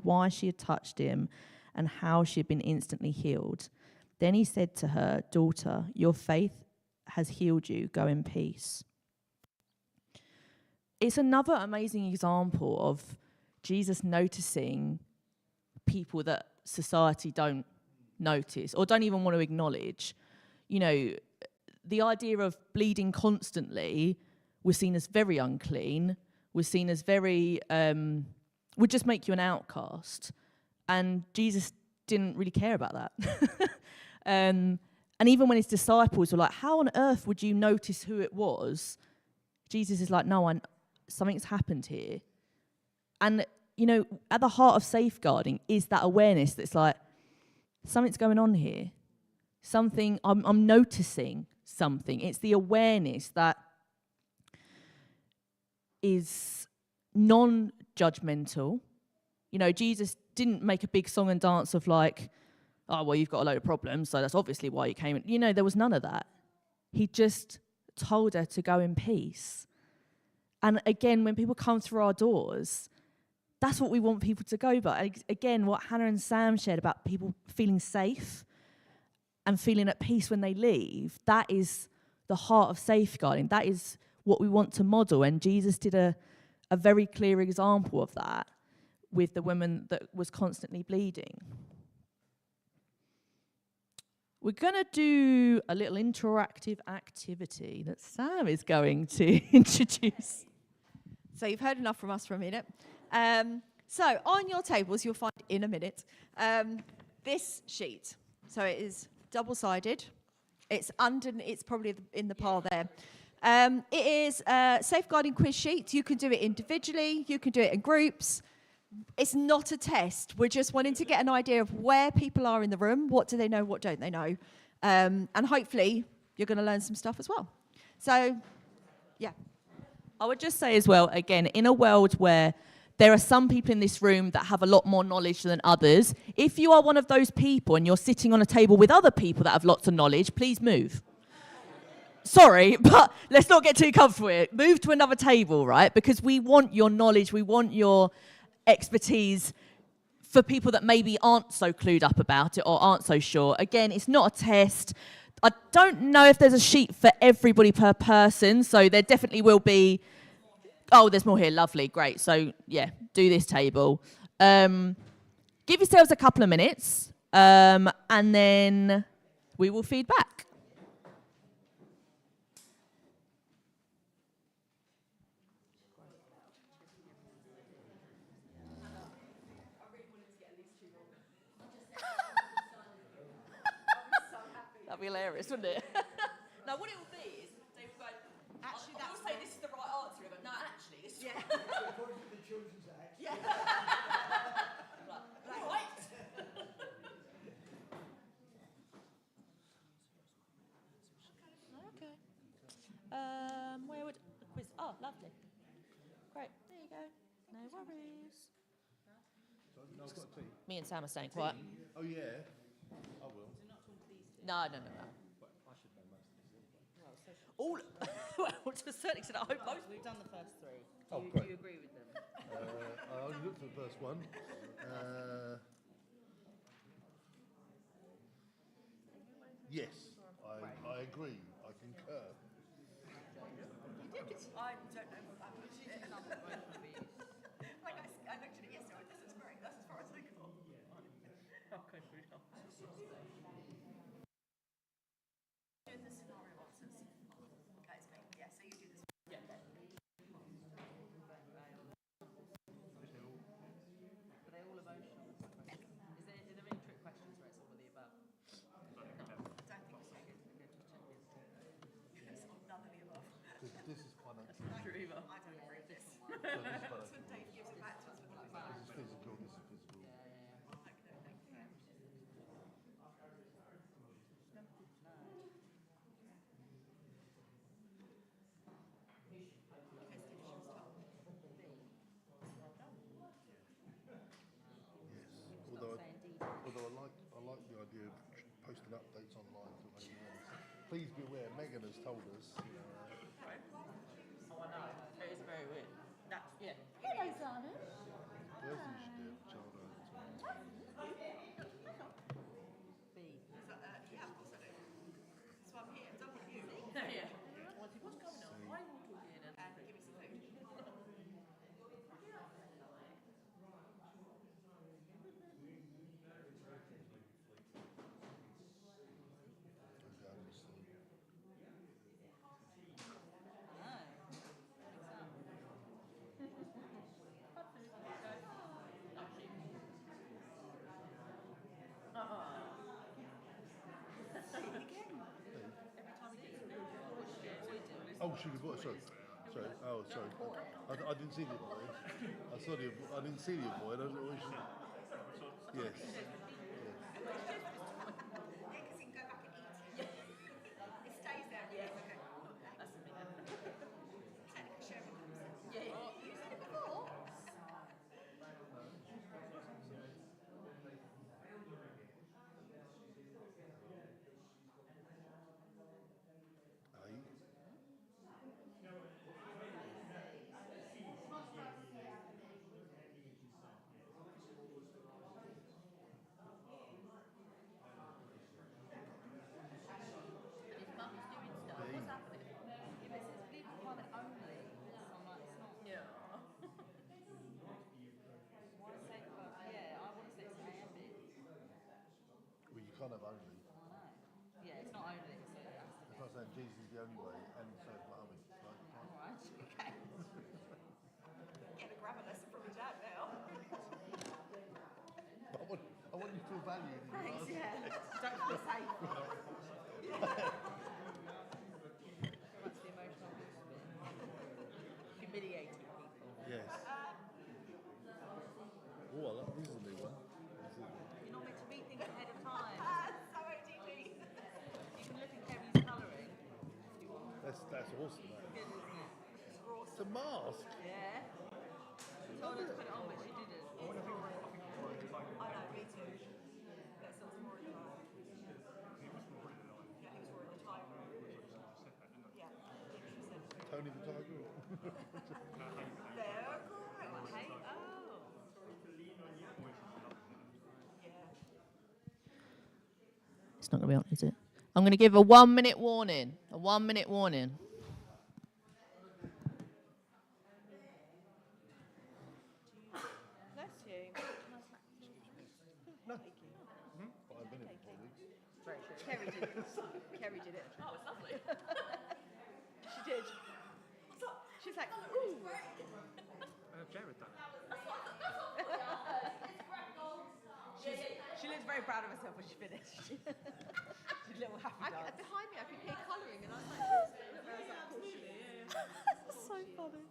why she had touched him and how she had been instantly healed. Then he said to her, "Daughter, your faith has healed you. Go in peace." It's another amazing example of Jesus noticing people that society don't notice or don't even want to acknowledge. You know, the idea of bleeding constantly was seen as very unclean, was seen as very, would just make you an outcast. And Jesus didn't really care about that. And even when his disciples were like, "How on earth would you notice who it was?" Jesus is like, "No, something's happened here." And, you know, at the heart of safeguarding is that awareness that's like, something's going on here. Something, I'm noticing something. It's the awareness that is non-judgmental. You know, Jesus didn't make a big song and dance of like, "Oh, well, you've got a load of problems, so that's obviously why you came." You know, there was none of that. He just told her to go in peace. And again, when people come through our doors, that's what we want people to go by. Again, what Hannah and Sam shared about people feeling safe and feeling at peace when they leave, that is the heart of safeguarding. That is what we want to model. And Jesus did a very clear example of that with the woman that was constantly bleeding. We're going to do a little interactive activity that Sam is going to introduce. So you've heard enough from us for a minute. So on your tables, you'll find in a minute this sheet. So it is double-sided. It's probably in the pile there. It is a safeguarding quiz sheet. You can do it individually. You can do it in groups. It's not a test. We're just wanting to get an idea of where people are in the room. What do they know? What don't they know? And hopefully you're going to learn some stuff as well. So, yeah. I would just say as well, again, in a world where there are some people in this room that have a lot more knowledge than others, if you are one of those people and you're sitting on a table with other people that have lots of knowledge, please move. Sorry, but let's not get too comfortable here. Move to another table, right? Because we want your knowledge, we want your expertise for people that maybe aren't so clued up about it or aren't so sure. Again, it's not a test. I don't know if there's a sheet for everybody per person, so there definitely will be. Oh, there's more here. Lovely, great. So, yeah, do this table. Give yourselves a couple of minutes, and then we will feed back. That'd be hilarious, wouldn't it? No, what it will be is they will go, actually, I will say this is the right answer. But no, actually, this is right. According to the Children's Act. Yeah. Right. Okay. Where would the quiz? Oh, lovely. Great. There you go. No worries. Me and Sam are staying quiet. Oh, yeah. I will. No. All, well, to a certain extent, I hope most. We've done the first three. Do you agree with them? I only looked at the first one. Yes, I agree. I concur. You did it. I don't know what that was. I looked at it yesterday. This is great. That's as far as I got. Okay, pretty cool. Doing the scenario answers. Okay, it's me. Yeah, so you do this. Yeah. Are they all emotional? Is there any trick questions where it's all of the above? No. I don't think so. It's none of the above. This is financial. I don't agree with this. So this is financial. Dave gives it back. has told us. Oh, I know. It is very weird. That's, yeah. Hello, Zana. Where's the issue? Child B. Yeah, of course I do. So I'm here. Don't want you. Yeah. What's going on? Why are you all talking? And give me some food. Oh, sugar boy. Sorry. Oh, sorry. I didn't see the avoid. I didn't see the avoid. I don't know what she... Yes. Because you can go back and eat. It stays there. Yeah. Okay. That's me. Technically share with them. Yeah. You said it before. His mum's doing stuff. What's happening? Yeah, but it says leave requirement only. So I'm like, it's not. Yeah. Why say yeah, I want to say it's A and B. Well, you can't have only. I know. Yeah, it's not only. So that's the It's not saying Jesus is the only way, and so is Muhammad. Alright, okay. Get a grammar lesson from your dad now. I want you to feel valued. Thanks, yeah. Don't feel safe. That's the emotional abuse bit. Humiliating people. Yes. Oh, I like this is a new one. You're not meant to read things ahead of time. So ODB. You can look at Kerry's colouring if you want. That's awesome. That. Good, isn't it? It's a mask. Yeah. She told her to put it on, but she didn't. I know, me too. That sounds more in line. Yeah, he was more in the tiger. Yeah, she said. Tony the Tiger. They're correct. Hey, oh. Yeah. It's not going to be on, is it? I'm going to give a 1 minute warning. A 1 minute warning. Bless you. 5 minutes, probably. Kerry did it. Kerry did it. Oh, it's lovely. She did. She's like, ooh. Jared done it. She looked very proud of herself when she finished. She's a little happy dance. Behind me, I could hear colouring, and I was like, look where I was like, cautiously. So funny.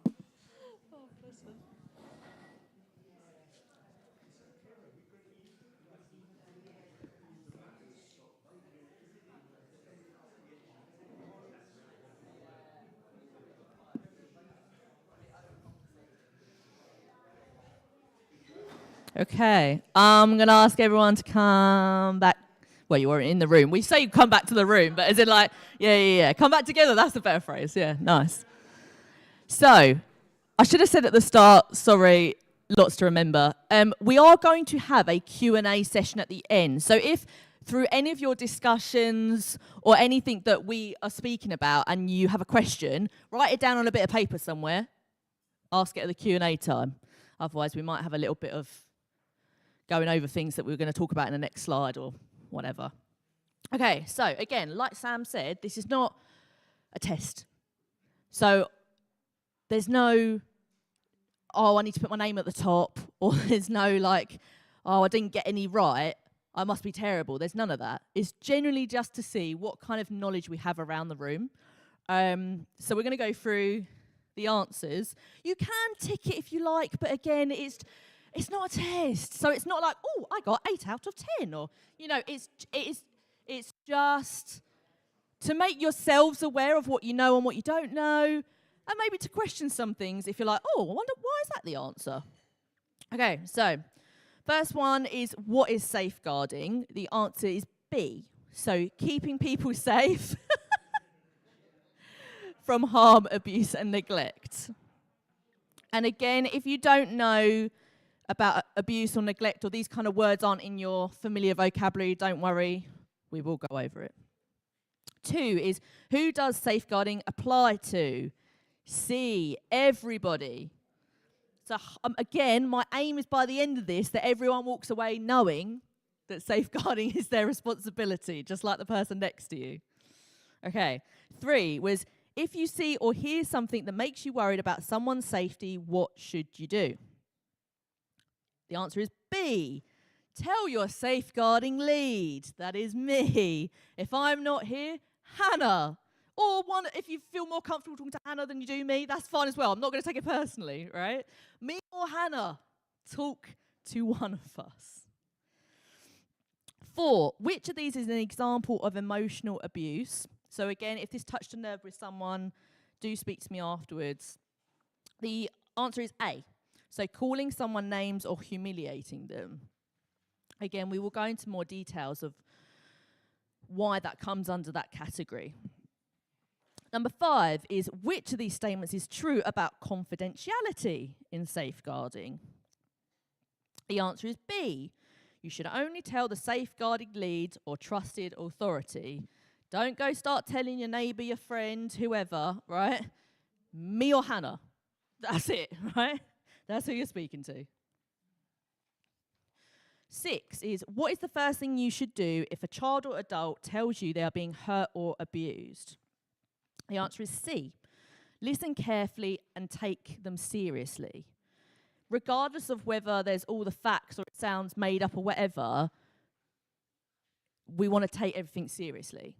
Oh, bless her. Okay, I'm going to ask everyone to come back. Well, you weren't in the room. We say come back to the room, but as in like, yeah. Come back together. That's the better phrase. Yeah, nice. So, I should have said at the start, sorry, lots to remember. We are going to have a Q&A session at the end. So if through any of your discussions or anything that we are speaking about and you have a question, write it down on a bit of paper somewhere. Ask it at the Q&A time. Otherwise, we might have a little bit of going over things that we were going to talk about in the next slide or whatever. Okay, so again, like Sam said, this is not a test. So there's no, oh, I need to put my name at the top, or there's no like, oh, I didn't get any right, I must be terrible. There's none of that. It's generally just to see what kind of knowledge we have around the room. So we're going to go through the answers. You can tick it if you like, but again, it's not a test. So it's not like, oh, I got 8 out of 10, or, you know, it's just to make yourselves aware of what you know and what you don't know, and maybe to question some things if you're like, oh, I wonder, why is that the answer? Okay, so first one is, what is safeguarding? The answer is B. So keeping people safe. from harm, abuse, and neglect. And again, if you don't know about abuse or neglect, or these kind of words aren't in your familiar vocabulary, don't worry, we will go over it. 2 is, who does safeguarding apply to? C, everybody. So again, my aim is by the end of this that everyone walks away knowing that safeguarding is their responsibility, just like the person next to you. Okay. 3 was, if you see or hear something that makes you worried about someone's safety, what should you do? The answer is B. Tell your safeguarding lead. That is me. If I'm not here, Hannah. Or if you feel more comfortable talking to Hannah than you do me, that's fine as well. I'm not going to take it personally, right? Me or Hannah, talk to one of us. 4, which of these is an example of emotional abuse? So again, if this touched a nerve with someone, do speak to me afterwards. The answer is A. So calling someone names or humiliating them. Again, we will go into more details of why that comes under that category. Number 5 is, which of these statements is true about confidentiality in safeguarding? The answer is B. You should only tell the safeguarding lead or trusted authority. Don't go start telling your neighbour, your friend, whoever, right? Me or Hannah. That's it, right? That's who you're speaking to. 6 is, what is the first thing you should do if a child or adult tells you they are being hurt or abused? The answer is C. Listen carefully and take them seriously. Regardless of whether there's all the facts or it sounds made up or whatever, we want to take everything seriously.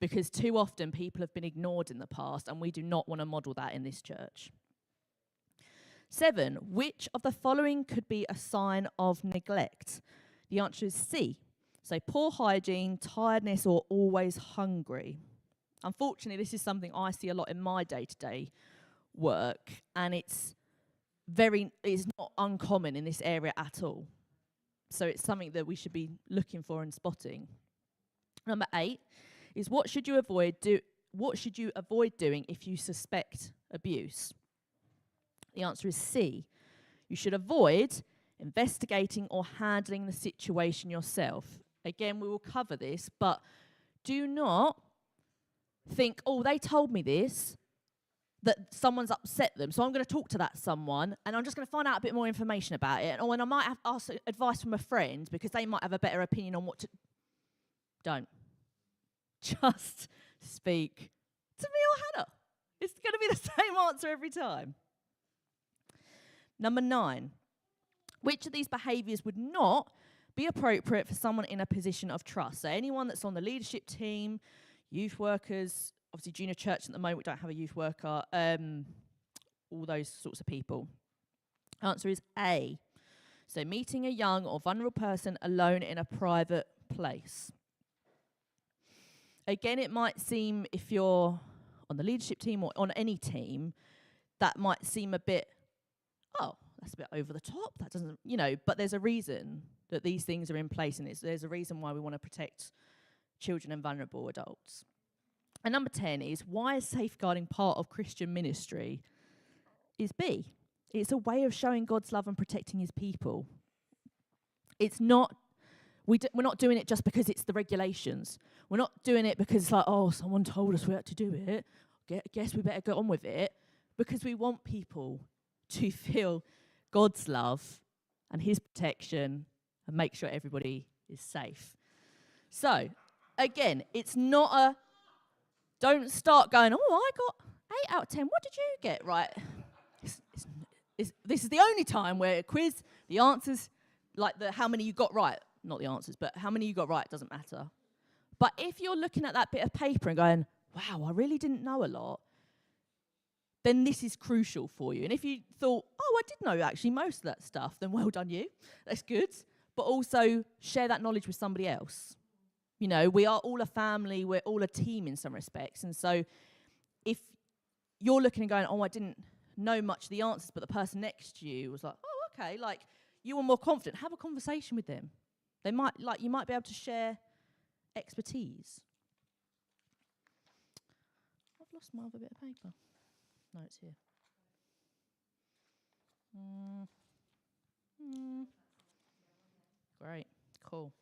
Because too often people have been ignored in the past, and we do not want to model that in this church. 7, which of the following could be a sign of neglect? The answer is C. So poor hygiene, tiredness, or always hungry. Unfortunately, this is something I see a lot in my day-to-day work, and it's not uncommon in this area at all. So it's something that we should be looking for and spotting. Number 8 is, what should you avoid doing if you suspect abuse? The answer is C. You should avoid investigating or handling the situation yourself. Again, we will cover this, but do not think, oh, they told me this, that someone's upset them, so I'm going to talk to that someone, and I'm just going to find out a bit more information about it. Or when I might have asked advice from a friend, because they might have a better opinion on what to... Don't. Just speak to me or Hannah. It's going to be the same answer every time. Number 9. Which of these behaviours would not be appropriate for someone in a position of trust? So anyone that's on the leadership team, youth workers, obviously junior church at the moment, we don't have a youth worker, all those sorts of people. Answer is A. So meeting a young or vulnerable person alone in a private place. Again, it might seem, if you're on the leadership team or on any team, that might seem a bit, oh, that's a bit over the top. That doesn't, but there's a reason that these things are in place, and there's a reason why we want to protect children and vulnerable adults. And number 10 is, why is safeguarding part of Christian ministry? Is B. It's a way of showing God's love and protecting his people. It's not, we're not doing it just because it's the regulations. We're not doing it because it's like, oh, someone told us we had to do it. Guess we better get on with it. Because we want people to feel God's love and his protection and make sure everybody is safe. So, again, it's not a, don't start going, oh, I got 8 out of 10. What did you get? Right. This is the only time where a quiz, the answers, like how many you got right, not the answers, but how many you got right doesn't matter. But if you're looking at that bit of paper and going, wow, I really didn't know a lot, then this is crucial for you. And if you thought, oh, I did know actually most of that stuff, then well done you. That's good. But also share that knowledge with somebody else. We are all a family, we're all a team in some respects. And so if you're looking and going, oh, I didn't know much of the answers, but the person next to you was like, oh, okay, like you were more confident, have a conversation with them. You might be able to share expertise. I've lost my other bit of paper. No, it's here. Great. Cool.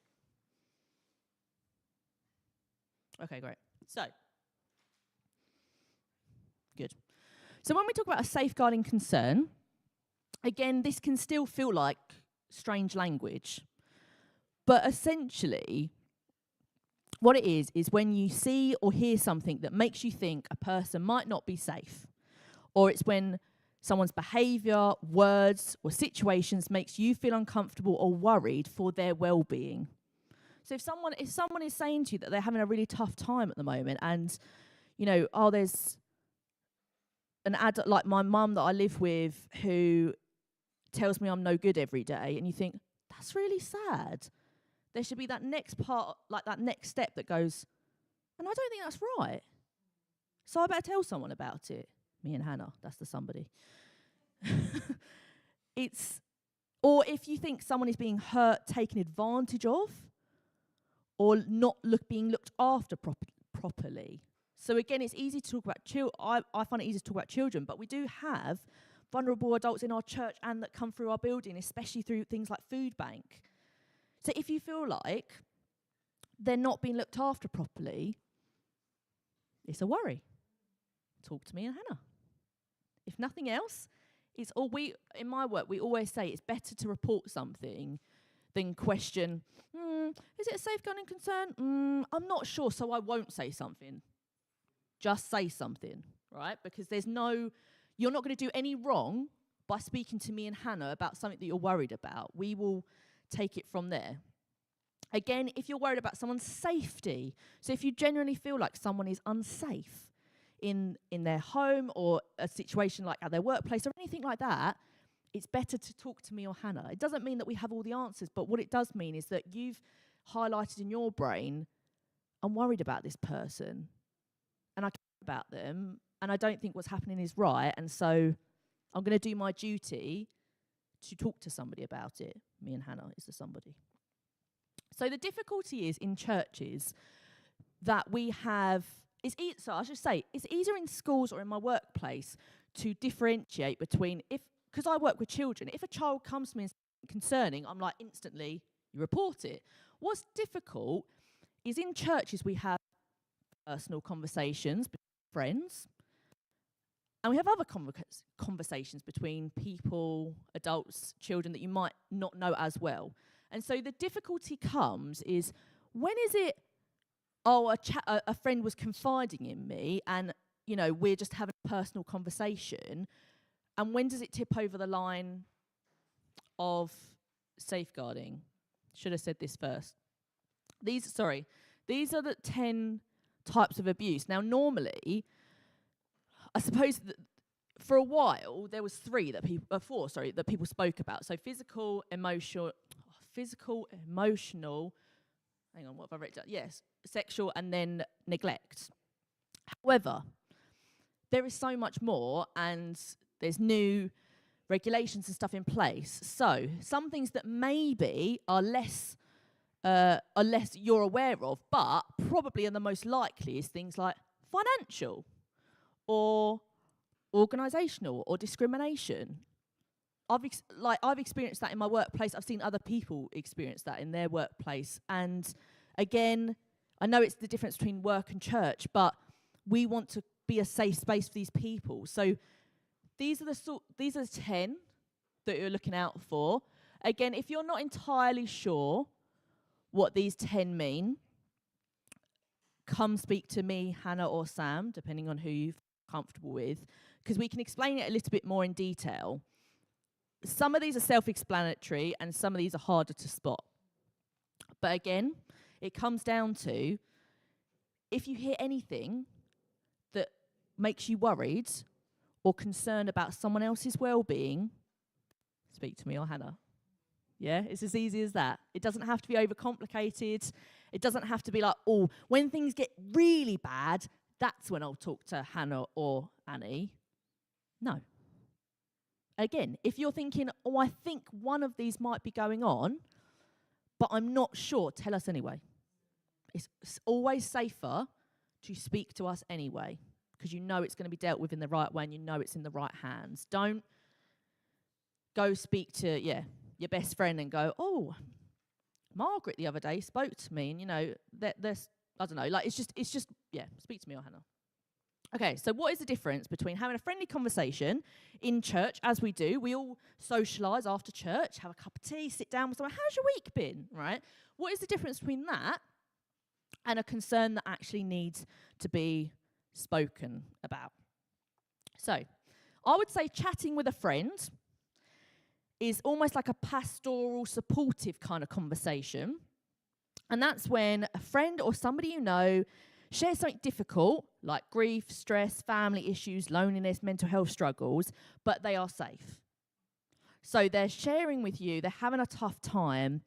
Okay, great. So, good. So when we talk about a safeguarding concern, again, this can still feel like strange language. But essentially, what it is when you see or hear something that makes you think a person might not be safe, or it's when someone's behaviour, words, or situations makes you feel uncomfortable or worried for their well-being. So if someone is saying to you that they're having a really tough time at the moment, and there's an adult like my mum that I live with who tells me I'm no good every day, and you think that's really sad. There should be that next part, like that next step that goes, and I don't think that's right. So I better tell someone about it. Me and Hannah, that's the somebody. Or if you think someone is being hurt, taken advantage of, or not being looked after properly. So again, it's easy to talk about I find it easy to talk about children, but we do have vulnerable adults in our church and that come through our building, especially through things like food bank. So if you feel like they're not being looked after properly, it's a worry. Talk to me and Hannah. If nothing else, in my work, we always say it's better to report something than question, is it a safeguarding concern? I'm not sure, so I won't say something. Just say something, right? Because you're not going to do any wrong by speaking to me and Hannah about something that you're worried about. We will take it from there. Again, if you're worried about someone's safety, so if you genuinely feel like someone is unsafe in their home or a situation like at their workplace or anything like that, it's better to talk to me or Hannah. It doesn't mean that we have all the answers, but what it does mean is that you've highlighted in your brain, I'm worried about this person and I care about them and I don't think what's happening is right, and so I'm going to do my duty to talk to somebody about it. Me and Hannah is the somebody. So the difficulty is in churches that we have, it's easier in schools or in my workplace to differentiate between, because I work with children, if a child comes to me and is concerning, I'm like instantly, you report it. What's difficult is in churches we have personal conversations between friends, and we have other conversations between people, adults, children that you might not know as well. And so the difficulty comes is, when is it, a friend was confiding in me and, we're just having a personal conversation, and when does it tip over the line of safeguarding? Should have said this first. These are the 10 types of abuse. Now, normally, I suppose for a while there was four that people spoke about. So physical, emotional. Hang on, what have I written down? Yes, sexual, and then neglect. However, there is so much more, and there's new regulations and stuff in place. So some things that maybe are less you're aware of, but probably are the most likely is things like financial or organisational or discrimination. I've experienced that in my workplace. I've seen other people experience that in their workplace. And again, I know it's the difference between work and church, but we want to be a safe space for these people. So these are the 10 that you're looking out for. Again, if you're not entirely sure what these 10 mean, come speak to me, Hannah, or Sam, depending on who you're comfortable with, because we can explain it a little bit more in detail. Some of these are self-explanatory and some of these are harder to spot. But again, it comes down to, if you hear anything that makes you worried or concerned about someone else's well-being, speak to me or Hannah. Yeah, it's as easy as that. It doesn't have to be overcomplicated. It doesn't have to be like, when things get really bad, that's when I'll talk to Hannah or Annie. No. Again, if you're thinking, I think one of these might be going on, but I'm not sure, tell us anyway. It's always safer to speak to us anyway. because you know it's going to be dealt with in the right way and you know it's in the right hands. Don't go speak to, your best friend and go, oh, Margaret the other day spoke to me, and, you know, there's, I don't know, like, it's just, speak to me or Hannah. Okay, so what is the difference between having a friendly conversation in church, as we do? We all socialise after church, have a cup of tea, sit down with someone. How's your week been, right? What is the difference between that and a concern that actually needs to be spoken about? So I would say chatting with a friend is almost like a pastoral, supportive kind of conversation. And that's when a friend or somebody you know shares something difficult, like grief, stress, family issues, loneliness, mental health struggles, but they are safe. So they're sharing with you, they're having a tough time,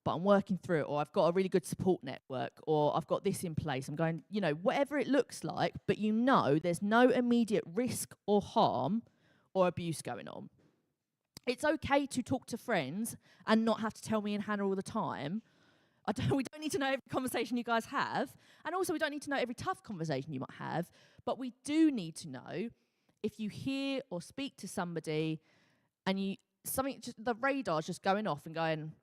but I'm working through it, or I've got a really good support network, or I've got this in place. I'm going, you know, whatever it looks like, but you know there's no immediate risk or harm or abuse going on. It's okay to talk to friends and not have to tell me and Hannah all the time. We don't need to know every conversation you guys have, and also we don't need to know every tough conversation you might have, but we do need to know if you hear or speak to somebody and the radar's just going off and going,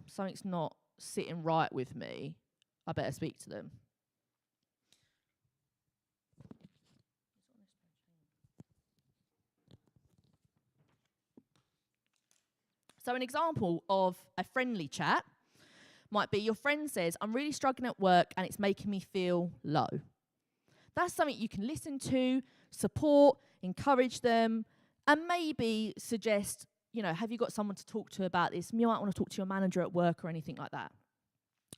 something's not sitting right with me, I better speak to them. So an example of a friendly chat might be your friend says, I'm really struggling at work and it's making me feel low. That's something you can listen to, support, encourage them, and maybe suggest, you know, have you got someone to talk to about this? You might want to talk to your manager at work or anything like that.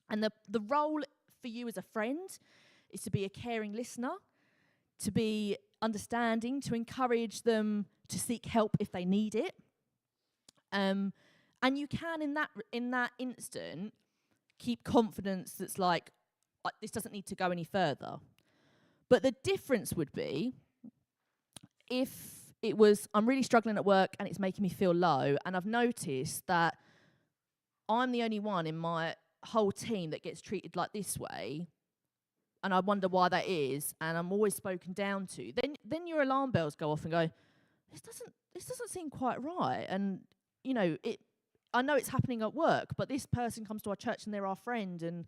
And the role for you as a friend is to be a caring listener, to be understanding, to encourage them to seek help if they need it. And you can, in that instant, keep confidence that's like, this doesn't need to go any further. But the difference would be if it was, I'm really struggling at work and it's making me feel low, and I've noticed that I'm the only one in my whole team that gets treated like this way, and I wonder why that is, and I'm always spoken down to, then your alarm bells go off and go, this doesn't seem quite right. And, you know, I know it's happening at work, but this person comes to our church and they're our friend and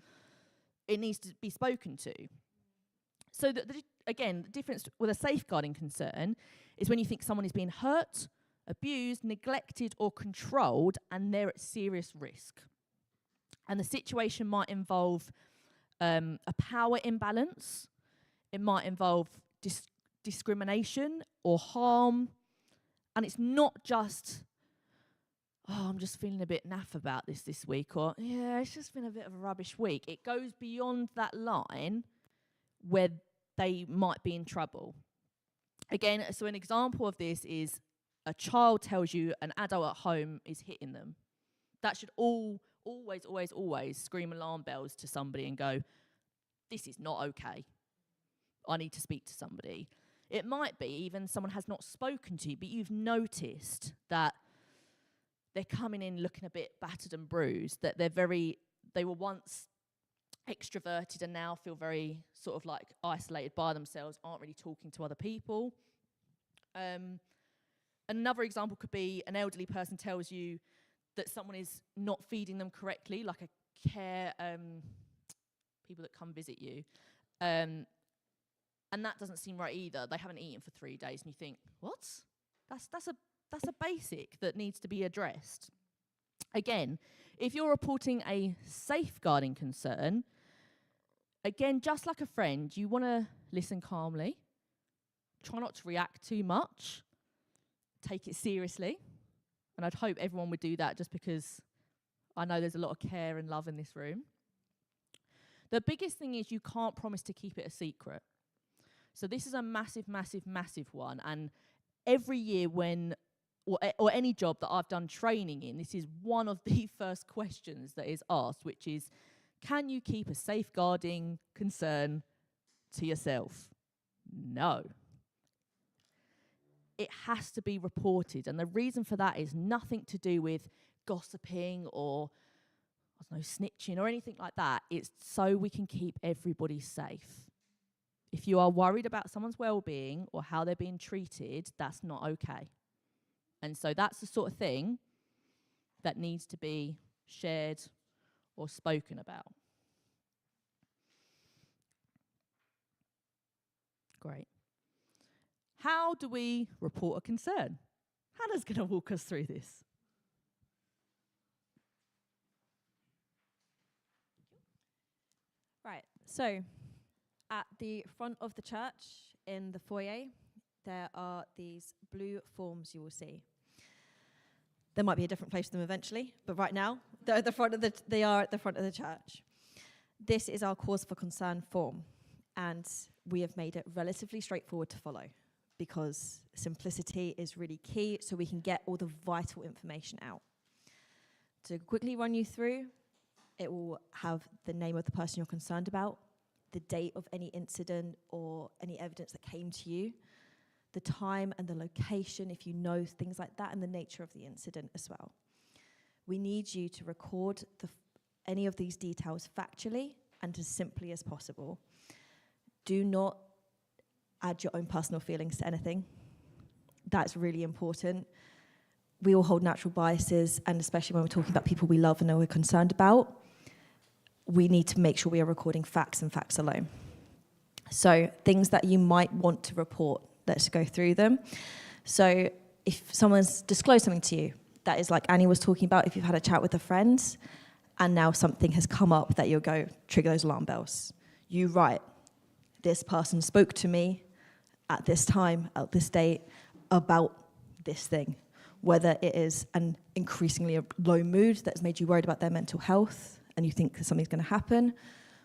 it needs to be spoken to. So, again, the difference with a safeguarding concern is when you think someone is being hurt, abused, neglected or controlled and they're at serious risk. And the situation might involve a power imbalance. It might involve discrimination or harm. And it's not just, I'm just feeling a bit naff about this week, or, it's just been a bit of a rubbish week. It goes beyond that line where they might be in trouble. Again, so an example of this is a child tells you an adult at home is hitting them. That should always scream alarm bells to somebody and go, this is not okay. I need to speak to somebody. It might be even someone has not spoken to you, but you've noticed that they're coming in looking a bit battered and bruised, that they were once extroverted and now feel very sort of like isolated by themselves, aren't really talking to other people. Another example could be an elderly person tells you that someone is not feeding them correctly, like a care, people that come visit you. And that doesn't seem right either. They haven't eaten for 3 days and you think, what? That's a basic that needs to be addressed. Again, if you're reporting a safeguarding concern, again, just like a friend, you want to listen calmly, try not to react too much, take it seriously. And I'd hope everyone would do that just because I know there's a lot of care and love in this room. The biggest thing is you can't promise to keep it a secret. So this is a massive, massive, massive one. And every year or any job that I've done training in, this is one of the first questions that is asked, which is, can you keep a safeguarding concern to yourself? No. It has to be reported. And the reason for that is nothing to do with gossiping or, snitching or anything like that. It's so we can keep everybody safe. If you are worried about someone's well-being or how they're being treated, that's not okay. And so that's the sort of thing that needs to be shared or spoken about. Great. How do we report a concern? Hannah's going to walk us through this. Right, so at the front of the church in the foyer, there are these blue forms you will see. There might be a different place for them eventually, but right now, they are at the front of the church. This is our cause for concern form, and we have made it relatively straightforward to follow because simplicity is really key so we can get all the vital information out. To quickly run you through, it will have the name of the person you're concerned about, the date of any incident or any evidence that came to you, the time and the location, if you know things like that, and the nature of the incident as well. We need you to record any of these details factually and as simply as possible. Do not add your own personal feelings to anything. That's really important. We all hold natural biases, and especially when we're talking about people we love and know we're concerned about, we need to make sure we are recording facts and facts alone. So things that you might want to report, let's go through them. So if someone's disclosed something to you, that is like Annie was talking about, if you've had a chat with a friend and now something has come up that you'll go, trigger those alarm bells. You write, this person spoke to me at this time, at this date, about this thing. Whether it is an increasingly low mood that's made you worried about their mental health and you think that something's going to happen,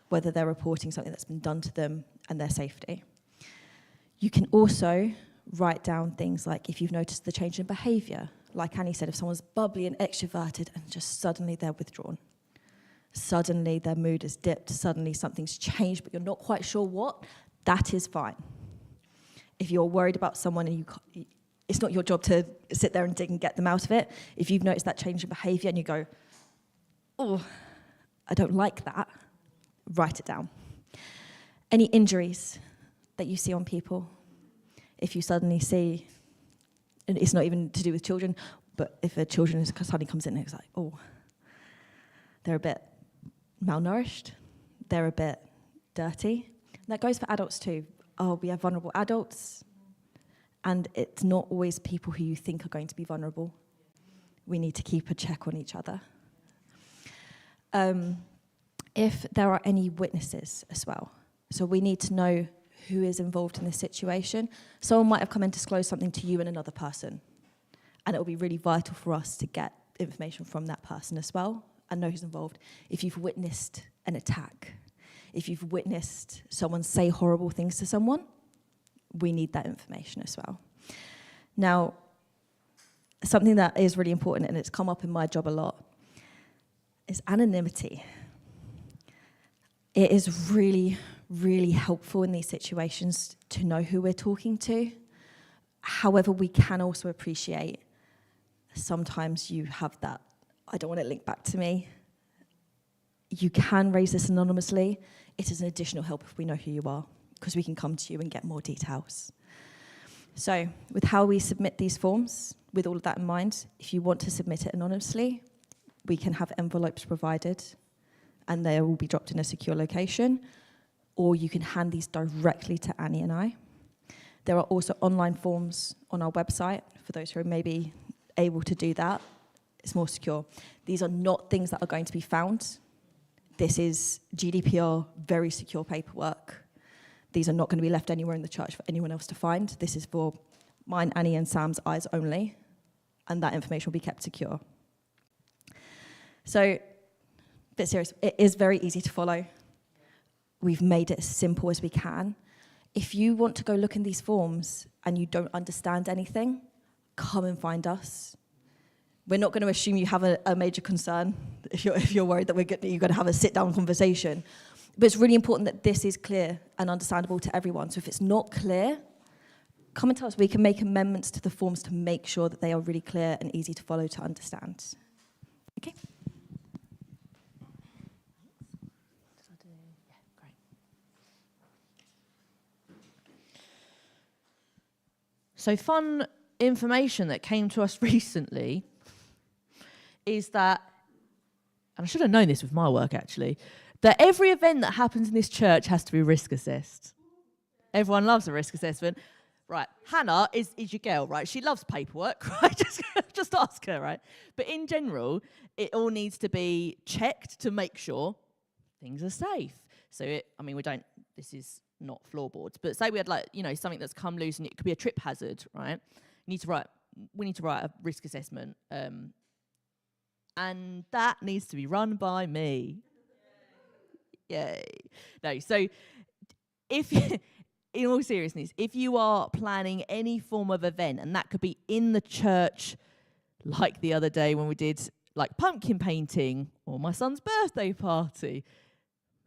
whether they're reporting something that's been done to them and their safety. You can also write down things like if you've noticed the change in behaviour. Like Annie said, if someone's bubbly and extroverted and just suddenly they're withdrawn. Suddenly their mood is dipped, suddenly something's changed, but you're not quite sure what, that is fine. If you're worried about someone and it's not your job to sit there and dig and get them out of it. If you've noticed that change in behaviour and you go, oh, I don't like that, write it down. Any injuries that you see on people, if you suddenly see, and it's not even to do with children, but if a children suddenly comes in and it's like, oh, they're a bit malnourished, they're a bit dirty. And that goes for adults too. Oh, we have vulnerable adults, and it's not always people who you think are going to be vulnerable. We need to keep a check on each other. If there are any witnesses as well. So we need to know who is involved in this situation. Someone might have come and disclosed something to you and another person, and it will be really vital for us to get information from that person as well and know who's involved. If you've witnessed an attack, if you've witnessed someone say horrible things to someone, we need that information as well. Now, something that is really important, and it's come up in my job a lot, is anonymity. It is really, really helpful in these situations to know who we're talking to. However, we can also appreciate sometimes you have that, I don't want it linked back to me. You can raise this anonymously. It is an additional help if we know who you are, because we can come to you and get more details. So with how we submit these forms, with all of that in mind, if you want to submit it anonymously, we can have envelopes provided and they will be dropped in a secure location, or you can hand these directly to Annie and I. There are also online forms on our website for those who are maybe able to do that. It's more secure. These are not things that are going to be found. This is GDPR, very secure paperwork. These are not going to be left anywhere in the church for anyone else to find. This is for mine, Annie, and Sam's eyes only, and that information will be kept secure. So, a bit serious, it is very easy to follow. We've made it as simple as we can. If you want to go look in these forms and you don't understand anything, come and find us. We're not going to assume you have a major concern if you're worried that you're going to have a sit-down conversation. But it's really important that this is clear and understandable to everyone. So if it's not clear, come and tell us. We can make amendments to the forms to make sure that they are really clear and easy to follow, to understand. Okay? So fun information that came to us recently is that, and I should have known this with my work actually, that every event that happens in this church has to be risk assessed. Everyone loves a risk assessment. Right, Hannah is your girl, right? She loves paperwork, right? Just ask her, right? But in general, it all needs to be checked to make sure things are safe. So, this is not floorboards, but say we had something that's come loose and it could be a trip hazard, right? We need to write a risk assessment. And that needs to be run by me. Yay. No, so if, in all seriousness, if you are planning any form of event, and that could be in the church, like the other day when we did like pumpkin painting or my son's birthday party,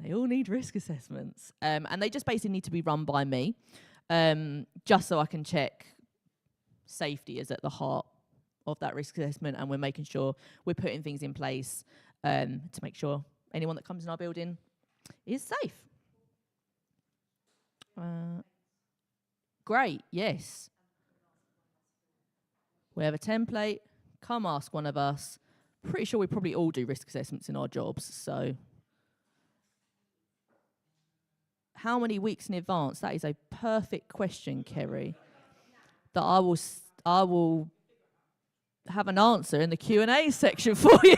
they all need risk assessments. And they just basically need to be run by me, just so I can check safety is at the heart of that risk assessment, and we're making sure we're putting things in place to make sure anyone that comes in our building is safe. Great, yes. We have a template. Come ask one of us. Pretty sure we probably all do risk assessments in our jobs, so how many weeks in advance? That is a perfect question, Kerry, that I will have an answer in the Q&A section for you.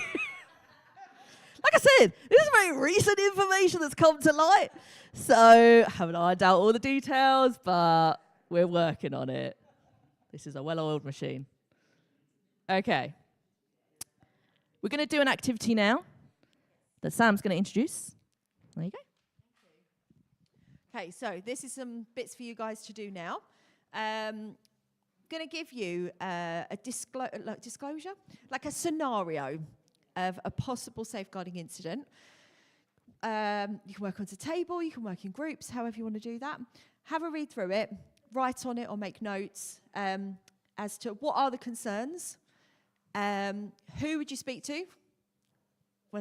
Like I said, this is very recent information that's come to light, so haven't ironed out all the details, but we're working on it. This is a well-oiled machine. Okay. We're going to do an activity now that Sam's going to introduce. There you go. Okay, so this is some bits for you guys to do now. Going to give you a disclosure, like a scenario of a possible safeguarding incident. You can work on a table, you can work in groups, however you want to do that. Have a read through it, write on it or make notes as to what are the concerns, who would you speak to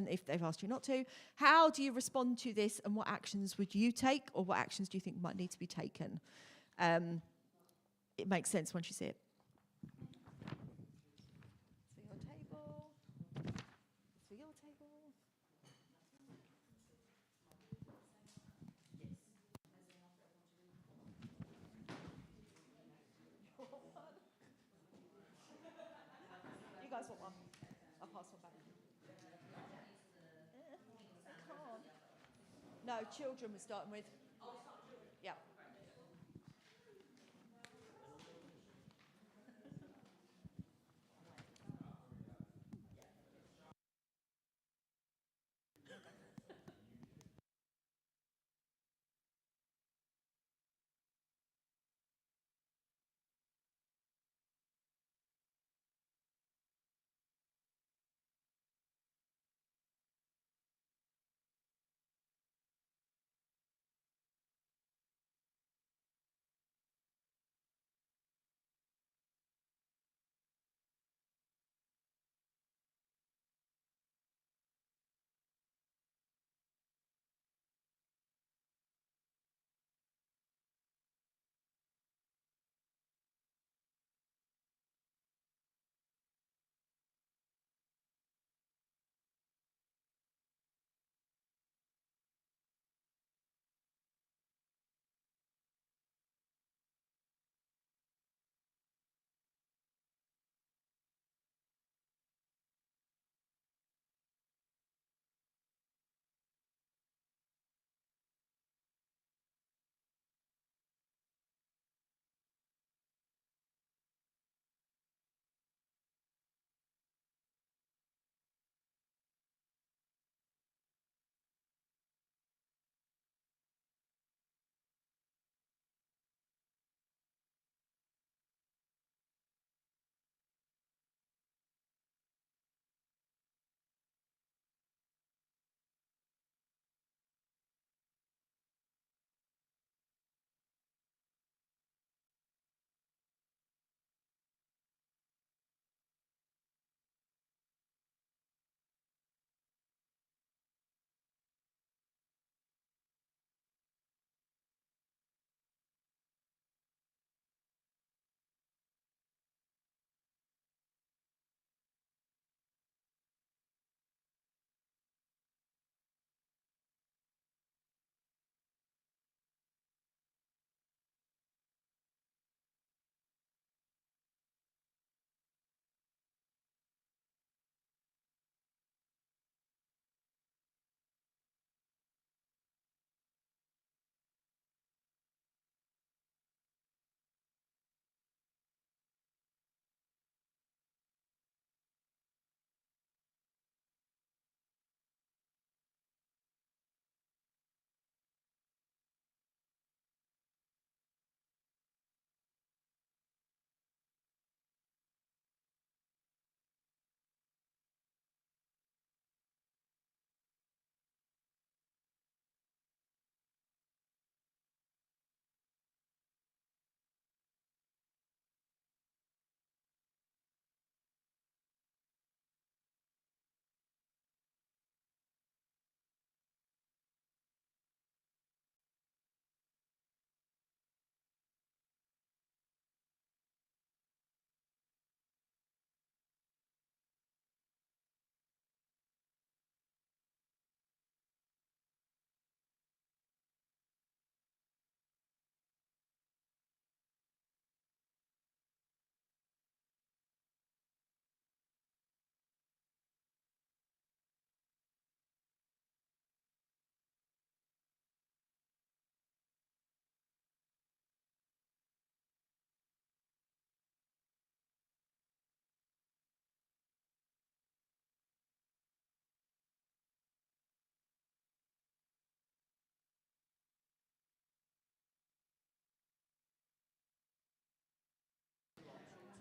if they've asked you not to, how do you respond to this, and what actions would you take, or what actions do you think might need to be taken? It makes sense once you see it. For your table. For your table. You guys want one? I'll pass one back. No, children we're starting with. Yeah.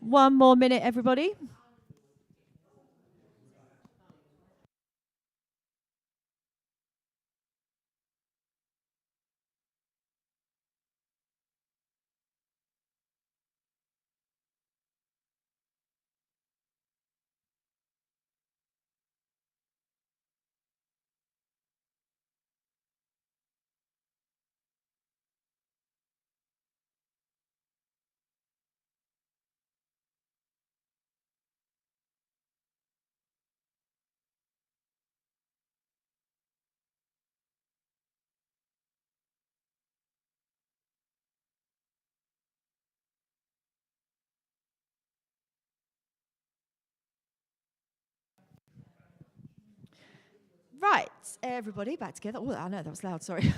One more minute, everybody. Right, everybody, back together. Oh, I know that was loud, sorry.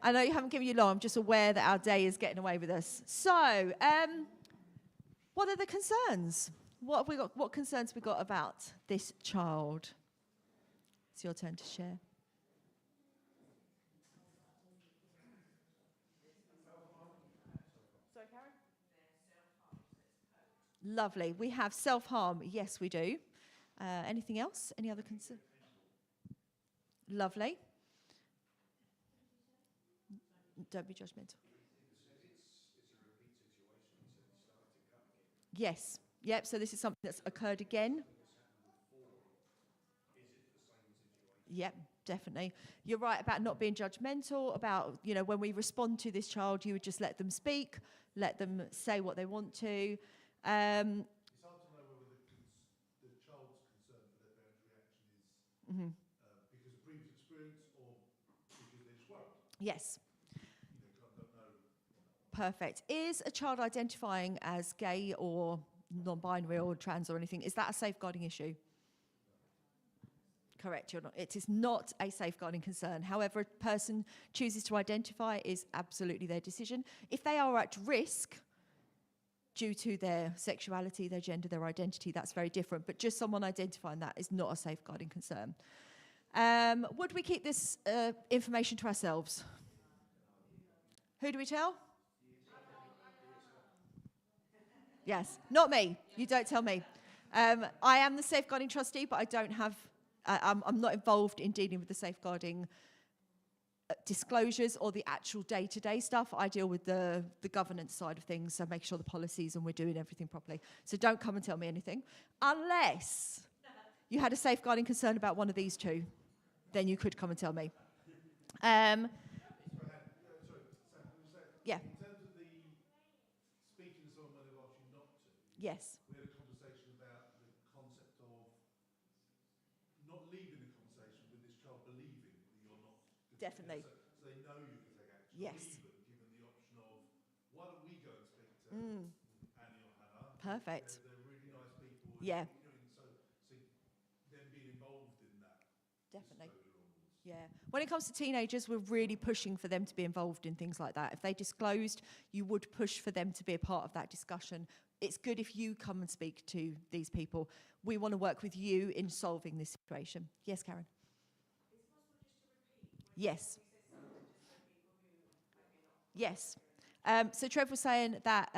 I know you haven't given you long. I'm just aware that our day is getting away with us. So, what are the concerns? What have we got? What concerns have we got about this child? It's your turn to share. Sorry, Karen? Lovely. We have self-harm. Yes, we do. Anything else? Any other concern? Lovely. Don't be judgmental. Yes. Yep. So this is something that's occurred again. Yep, definitely. You're right about not being judgmental, about, you know, when we respond to this child, you would just let them speak, let them say what they want to. It's hard to know whether the child's concern for their parents' reaction is because of previous experience or because they're just worried. Yes. You know, kind of don't know. Perfect. Is a child identifying as gay or non-binary or trans or anything, is that a safeguarding issue? Correct, you're not. It is not a safeguarding concern. However, a person chooses to identify is absolutely their decision. If they are at risk due to their sexuality, their gender, their identity, that's very different. But just someone identifying that is not a safeguarding concern. Would we keep this information to ourselves? Who do we tell? Yes, not me. You don't tell me. I am the safeguarding trustee, but I don't have... I'm not involved in dealing with the safeguarding disclosures or the actual day-to-day stuff. I deal with the governance side of things, so make sure the policies and we're doing everything properly. So don't come and tell me anything. Unless you had a safeguarding concern about one of these two, then you could come and tell me. Yeah. In terms of the speaking to someone when they've asked you not to, Yes. we had a conversation about the concept of not leaving the conversation with this child believing that you're not. Definitely. So they know you can take action. Yes. Or even given the option of, why don't we go and speak to Annie or Hannah? Perfect. They're really nice people. Yeah. So them being involved in that. Definitely. Yeah. When it comes to teenagers, we're really pushing for them to be involved in things like that. If they disclosed, you would push for them to be a part of that discussion. It's good if you come and speak to these people. We want to work with you in solving this situation. Yes, Karen? Yes. Yes. So Trev was saying that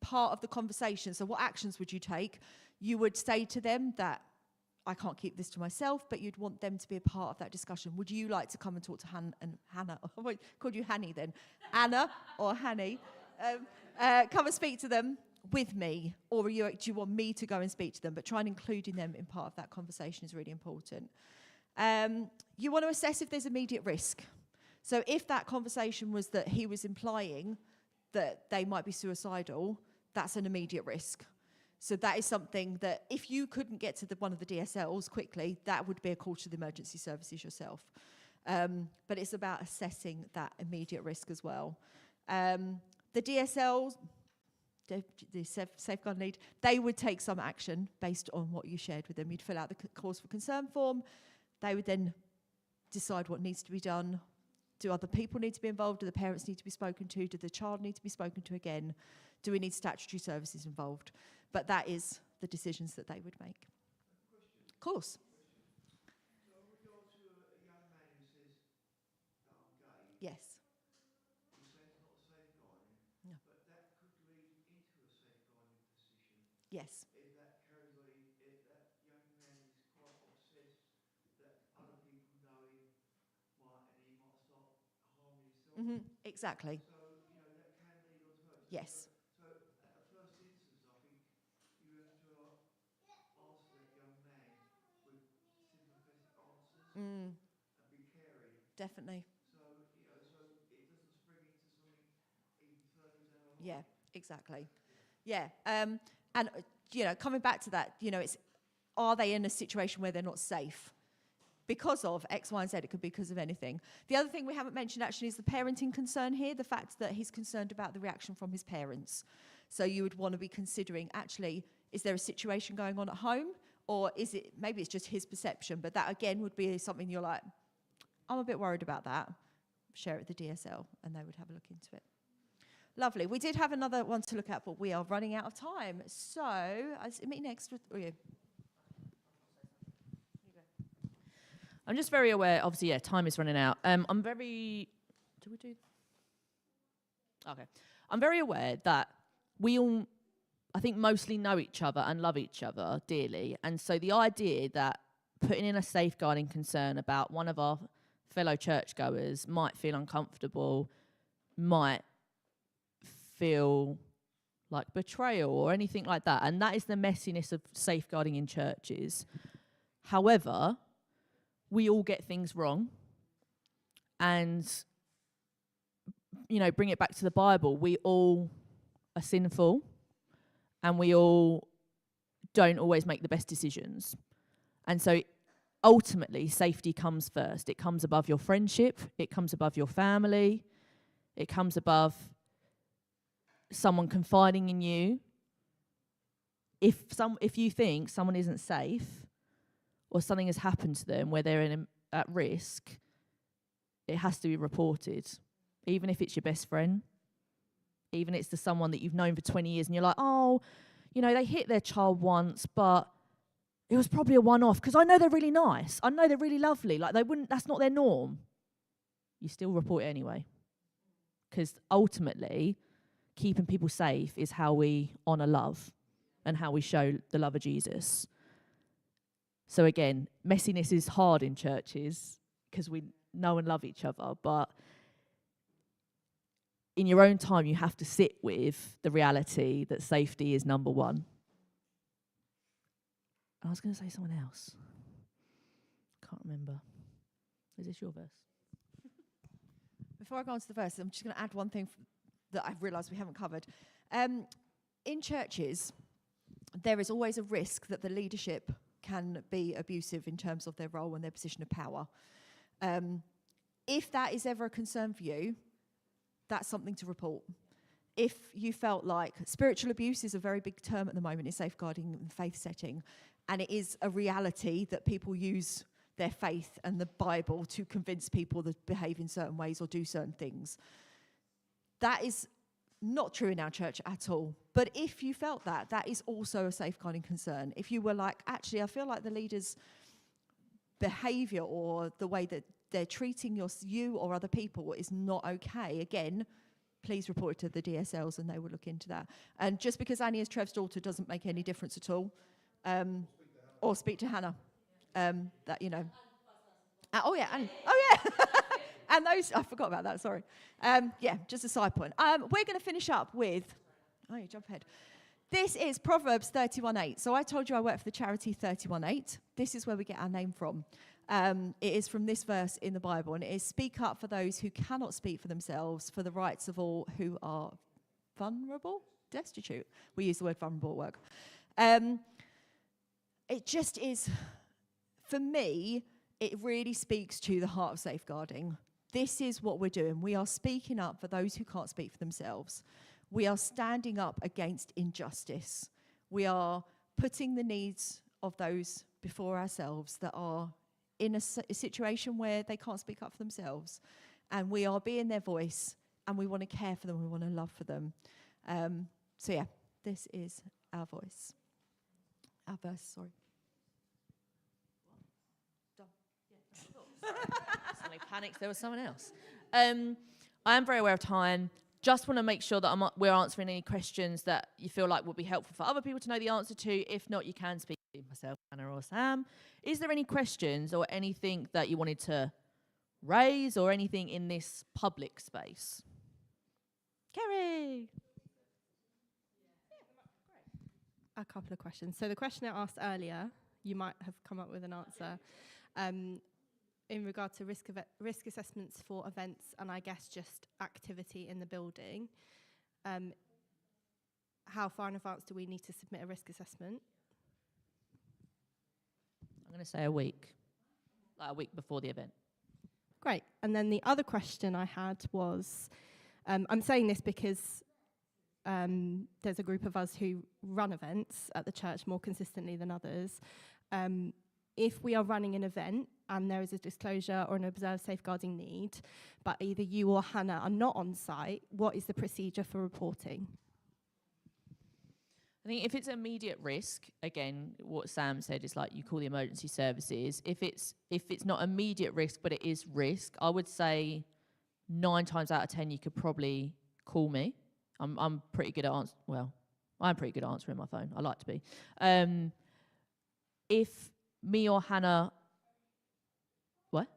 part of the conversation, so what actions would you take? You would say to them that I can't keep this to myself, but you'd want them to be a part of that discussion. Would you like to come and talk to Hannah? I called you Hanny then. Anna or Hanny. Come and speak to them with me, or do you want me to go and speak to them? But try and including them in part of that conversation is really important. You want to assess if there's immediate risk. So if that conversation was that he was implying that they might be suicidal, that's an immediate risk. So that is something that if you couldn't get to one of the DSLs quickly, that would be a call to the emergency services yourself. But it's about assessing that immediate risk as well. The DSLs, the safeguard lead, they would take some action based on what you shared with them. You'd fill out the cause for concern form. They would then decide what needs to be done. Do other people need to be involved? Do the parents need to be spoken to? Do the child need to be spoken to again? Do we need statutory services involved? But that is the decisions that they would make. Of course. So in regard to a young man who says that I'm gay, Yes. you say it's not safeguarding, No. but that could lead Yes. if that carries on, if that young man is quite obsessed that other people know him, and he might start harming himself. Exactly. So, that can lead on to hurt. Yes. So at the first instance, I think you have to answer that young man with sympathetic answers and be caring. Definitely. So, so it doesn't spring into something even further down the line. Yeah, exactly. Yeah. And, coming back to that, it's, are they in a situation where they're not safe? Because of X, Y, and Z. It could be because of anything. The other thing we haven't mentioned actually is the parenting concern here, the fact that he's concerned about the reaction from his parents. So you would want to be considering, actually, is there a situation going on at home? Or is it, maybe it's just his perception, but that again would be something you're like, I'm a bit worried about that. Share it with the DSL and they would have a look into it. Lovely. We did have another one to look at, but we are running out of time. So, I'll meet you next with you. I'm just very aware, obviously, yeah, time is running out. I'm very aware that we all, I think, mostly know each other and love each other dearly. And so the idea that putting in a safeguarding concern about one of our fellow churchgoers might feel uncomfortable, might feel like betrayal or anything like that. And that is the messiness of safeguarding in churches. However, we all get things wrong. And, bring it back to the Bible, we all are sinful and we all don't always make the best decisions. And so ultimately, safety comes first. It comes above your friendship. It comes above your family. It comes above someone confiding in you. If you think someone isn't safe or something has happened to them where they're at risk, it has to be reported, even if it's your best friend, even if it's to someone that you've known for 20 years and you're like, oh, they hit their child once, but it was probably a one-off because I know they're really nice. I know they're really lovely. Like that's not their norm. You still report it anyway. Because ultimately, keeping people safe is how we honour love and how we show the love of Jesus. So again, messiness is hard in churches because we know and love each other, but in your own time, you have to sit with the reality that safety is number one. I was going to say someone else. Can't remember. Is this your verse? Before I go on to the verse, I'm just going to add one thing that I've realised we haven't covered. In churches, there is always a risk that the leadership can be abusive in terms of their role and their position of power. If that is ever a concern for you, that's something to report. If you felt like spiritual abuse is a very big term at the moment in safeguarding and faith setting, and it is a reality that people use their faith and the Bible to convince people that behave in certain ways or do certain things. That is not true in our church at all. But if you felt that, that is also a safeguarding concern. If you were like, actually, I feel like the leader's behaviour or the way that they're treating you or other people is not okay, again, please report it to the DSLs and they will look into that. And just because Annie is Trev's daughter doesn't make any difference at all. Or speak to Hannah. That, oh, yeah. And those, I forgot about that, sorry. Just a side point. We're going to finish up with, you jump ahead. This is Proverbs 31:8. So I told you I work for the charity 31:8. This is where we get our name from. It is from this verse in the Bible, and it is, speak up for those who cannot speak for themselves, for the rights of all who are vulnerable, destitute. We use the word vulnerable at work. It just is, for me, it really speaks to the heart of safeguarding. This is what we're doing. We are speaking up for those who can't speak for themselves. We are standing up against injustice. We are putting the needs of those before ourselves that are in a situation where they can't speak up for themselves. And we are being their voice, and we want to care for them. We want to love for them. This is our voice. Our verse, sorry. Suddenly panicked, there was someone else. I am very aware of time. just want to make sure that we're answering any questions that you feel like would be helpful for other people to know the answer to. If not, you can speak to myself, Anna, or Sam. Is there any questions or anything that you wanted to raise or anything in this public space? Kerry. A couple of questions. So the question I asked earlier, you might have come up with an answer. In regard to risk assessments for events and I guess just activity in the building, how far in advance do we need to submit a risk assessment? I'm going to say a week, like a week before the event. Great. And then the other question I had was, I'm saying this because there's a group of us who run events at the church more consistently than others. If we are running an event and there is a disclosure or an observed safeguarding need, but either you or Hannah are not on site, what is the procedure for reporting? I think if it's immediate risk, again, what Sam said is like you call the emergency services. If it's not immediate risk, but it is risk, I would say 9 times out of 10 you could probably call me. I'm pretty good at I'm pretty good at answering my phone. I like to be. If me or Hannah, what?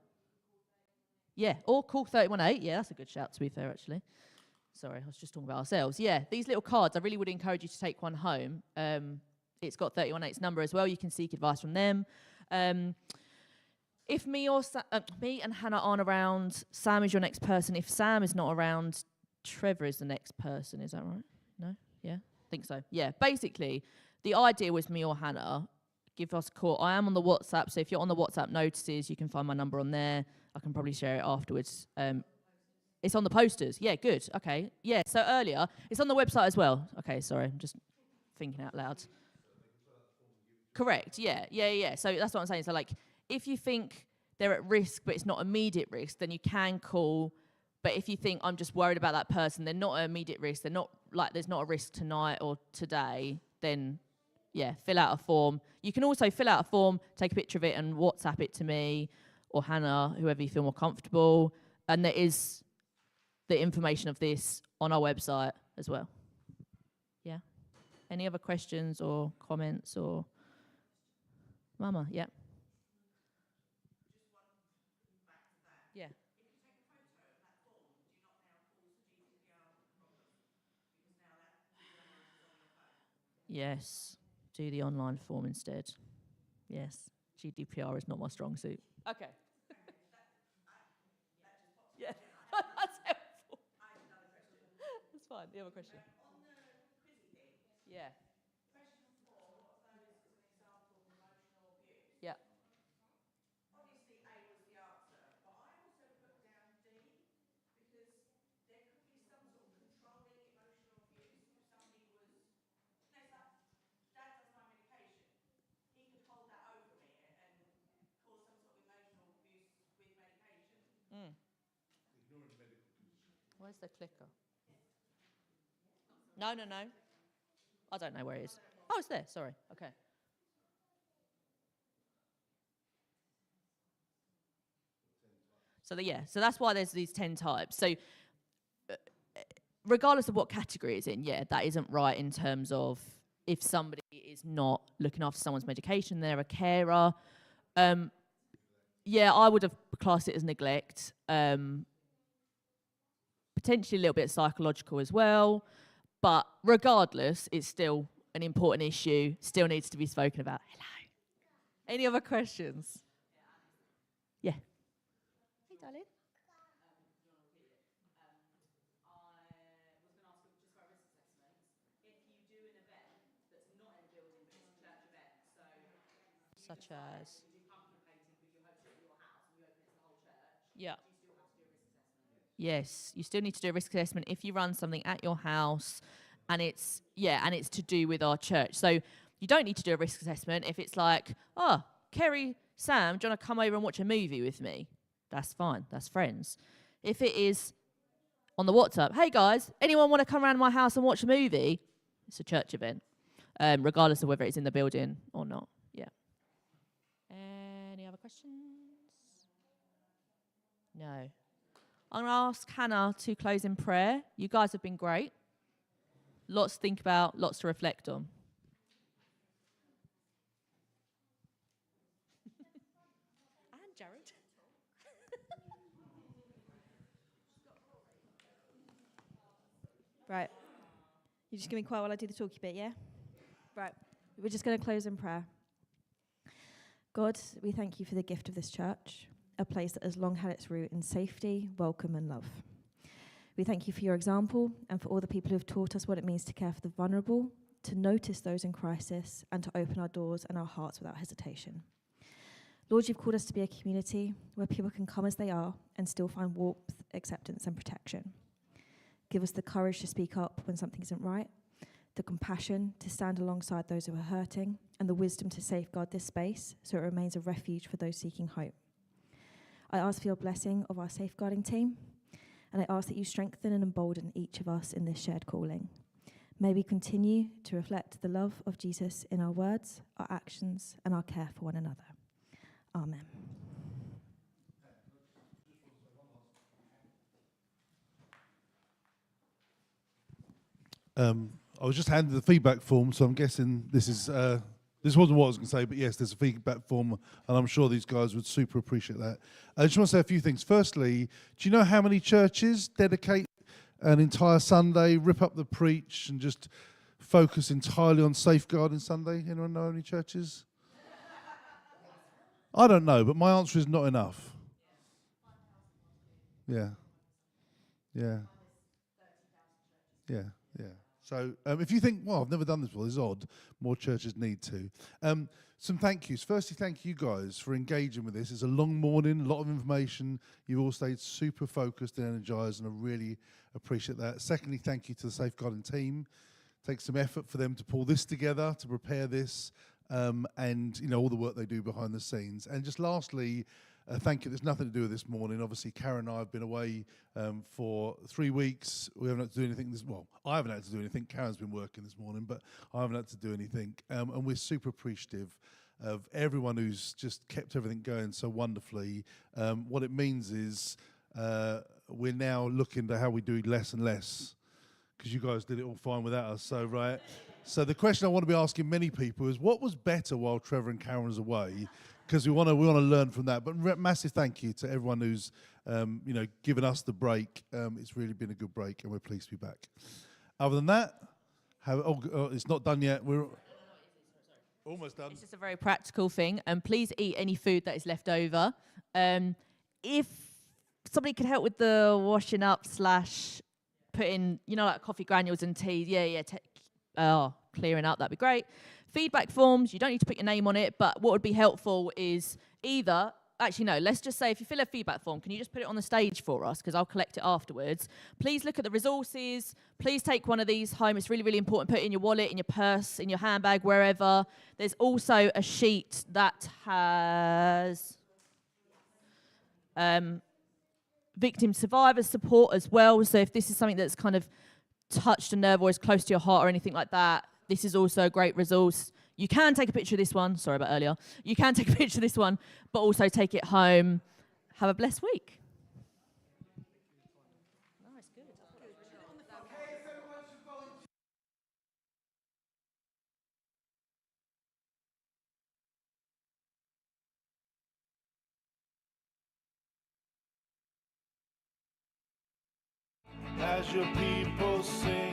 Yeah, or call 318. Yeah, that's a good shout, to be fair, actually. Sorry, I was just talking about ourselves. Yeah, these little cards, I really would encourage you to take one home. It's got 318's number as well. You can seek advice from them. If me and Hannah aren't around, Sam is your next person. If Sam is not around, Trevor is the next person. Is that right? No? Yeah? I think so. Yeah, basically, the idea was me or Hannah, give us a call. I am on the WhatsApp, so if you're on the WhatsApp notices, you can find my number on there. I can probably share it afterwards. It's on the posters. Yeah, good. Okay. Yeah, so earlier, it's on the website as well. Okay, sorry, I'm just thinking out loud. Correct, yeah. So that's what I'm saying. So, like, if you think they're at risk, but it's not immediate risk, then you can call. But if you think, I'm just worried about that person, they're not at immediate risk, they're not, like, there's not a risk tonight or today, then, yeah, fill out a form. You can also fill out a form, take a picture of it, and WhatsApp it to me or Hannah, whoever you feel more comfortable. And there is the information of this on our website as well. Yeah. Any other questions or comments or? Mama, yeah. Yeah. Yes. Do the online form instead. Yes. GDPR is not my strong suit. Okay. Yeah. That's helpful. That's fine. The other question. On the busy thing. Yeah. Question 4, what service is an example of emotional abuse? Yeah. Obviously, A was the answer, but I also put down D because there could be some sort of controlling emotional abuse. If somebody was, let's say, Dad does my medication, he could hold that over me and cause some sort of emotional abuse with medication. Ignoring the medical condition. Where's the clicker? No. I don't know where it is. Oh, it's there. Sorry. Okay. So that's why there's these 10 types. So regardless of what category it's in, yeah, that isn't right in terms of if somebody is not looking after someone's medication, they're a carer. Yeah, I would have classed it as neglect. Potentially a little bit psychological as well. But regardless, it's still an important issue, still needs to be spoken about. Hello. Any other questions? Yeah. Hey, darling. Such as? Yeah. Yes, you still need to do a risk assessment if you run something at your house and it's to do with our church. So you don't need to do a risk assessment if it's like, oh, Kerry, Sam, do you want to come over and watch a movie with me? That's fine, that's friends. If it is on the WhatsApp, hey guys, anyone want to come around my house and watch a movie? It's a church event, regardless of whether it's in the building or not. Yeah. Any other questions? No. I'm going to ask Hannah to close in prayer. You guys have been great. Lots to think about, lots to reflect on. And Jared. Right. You're just going to be quiet while I do the talky bit, yeah? Right. We're just going to close in prayer. God, we thank you for the gift of this church, a place that has long had its root in safety, welcome and love. We thank you for your example and for all the people who have taught us what it means to care for the vulnerable, to notice those in crisis, and to open our doors and our hearts without hesitation. Lord, you've called us to be a community where people can come as they are and still find warmth, acceptance and protection. Give us the courage to speak up when something isn't right, the compassion to stand alongside those who are hurting, and the wisdom to safeguard this space so it remains a refuge for those seeking hope. I ask for your blessing of our safeguarding team, and I ask that you strengthen and embolden each of us in this shared calling. May we continue to reflect the love of Jesus in our words, our actions, and our care for one another. Amen. I was just handed the feedback form, so I'm guessing this wasn't what I was going to say, but yes, there's a feedback form, and I'm sure these guys would super appreciate that. I just want to say a few things. Firstly, do you know how many churches dedicate an entire Sunday, rip up the preach, and just focus entirely on safeguarding Sunday? Anyone know any churches? I don't know, but my answer is not enough. Yeah. Yeah. Yeah. Yeah. So if you think, well, I've never done this before, this is odd, more churches need to. Some thank yous. Firstly, thank you guys for engaging with this. It's a long morning, a lot of information. You've all stayed super focused and energised, and I really appreciate that. Secondly, thank you to the safeguarding team. Takes some effort for them to pull this together, to prepare this, and all the work they do behind the scenes. And just lastly, thank you. There's nothing to do with this morning. Obviously, Karen and I have been away for 3 weeks. We haven't had to do anything. I haven't had to do anything. Karen's been working this morning, but I haven't had to do anything. And we're super appreciative of everyone who's just kept everything going so wonderfully. What it means is we're now looking to how we do less and less, because you guys did it all fine without us. So, right. So the question I want to be asking many people is, what was better while Trevor and Karen was away? Because we want to learn from that. But massive thank you to everyone who's given us the break. It's really been a good break, and we're pleased to be back. Other than that, it's not done yet. We're almost done. It's just a very practical thing, and please eat any food that is left over. If somebody could help with the washing up / putting, like coffee granules and tea, clearing up, that'd be great. Feedback forms, you don't need to put your name on it, but what would be helpful is let's just say if you fill a feedback form, can you just put it on the stage for us, because I'll collect it afterwards. Please look at the resources. Please take one of these home. It's really, really important. Put it in your wallet, in your purse, in your handbag, wherever. There's also a sheet that has victim survivor support as well. So if this is something that's kind of touched a nerve or is close to your heart or anything like that, this is also a great resource. You can take a picture of this one. Sorry about earlier. You can take a picture of this one, but also take it home. Have a blessed week. Nice, good. As your people sing.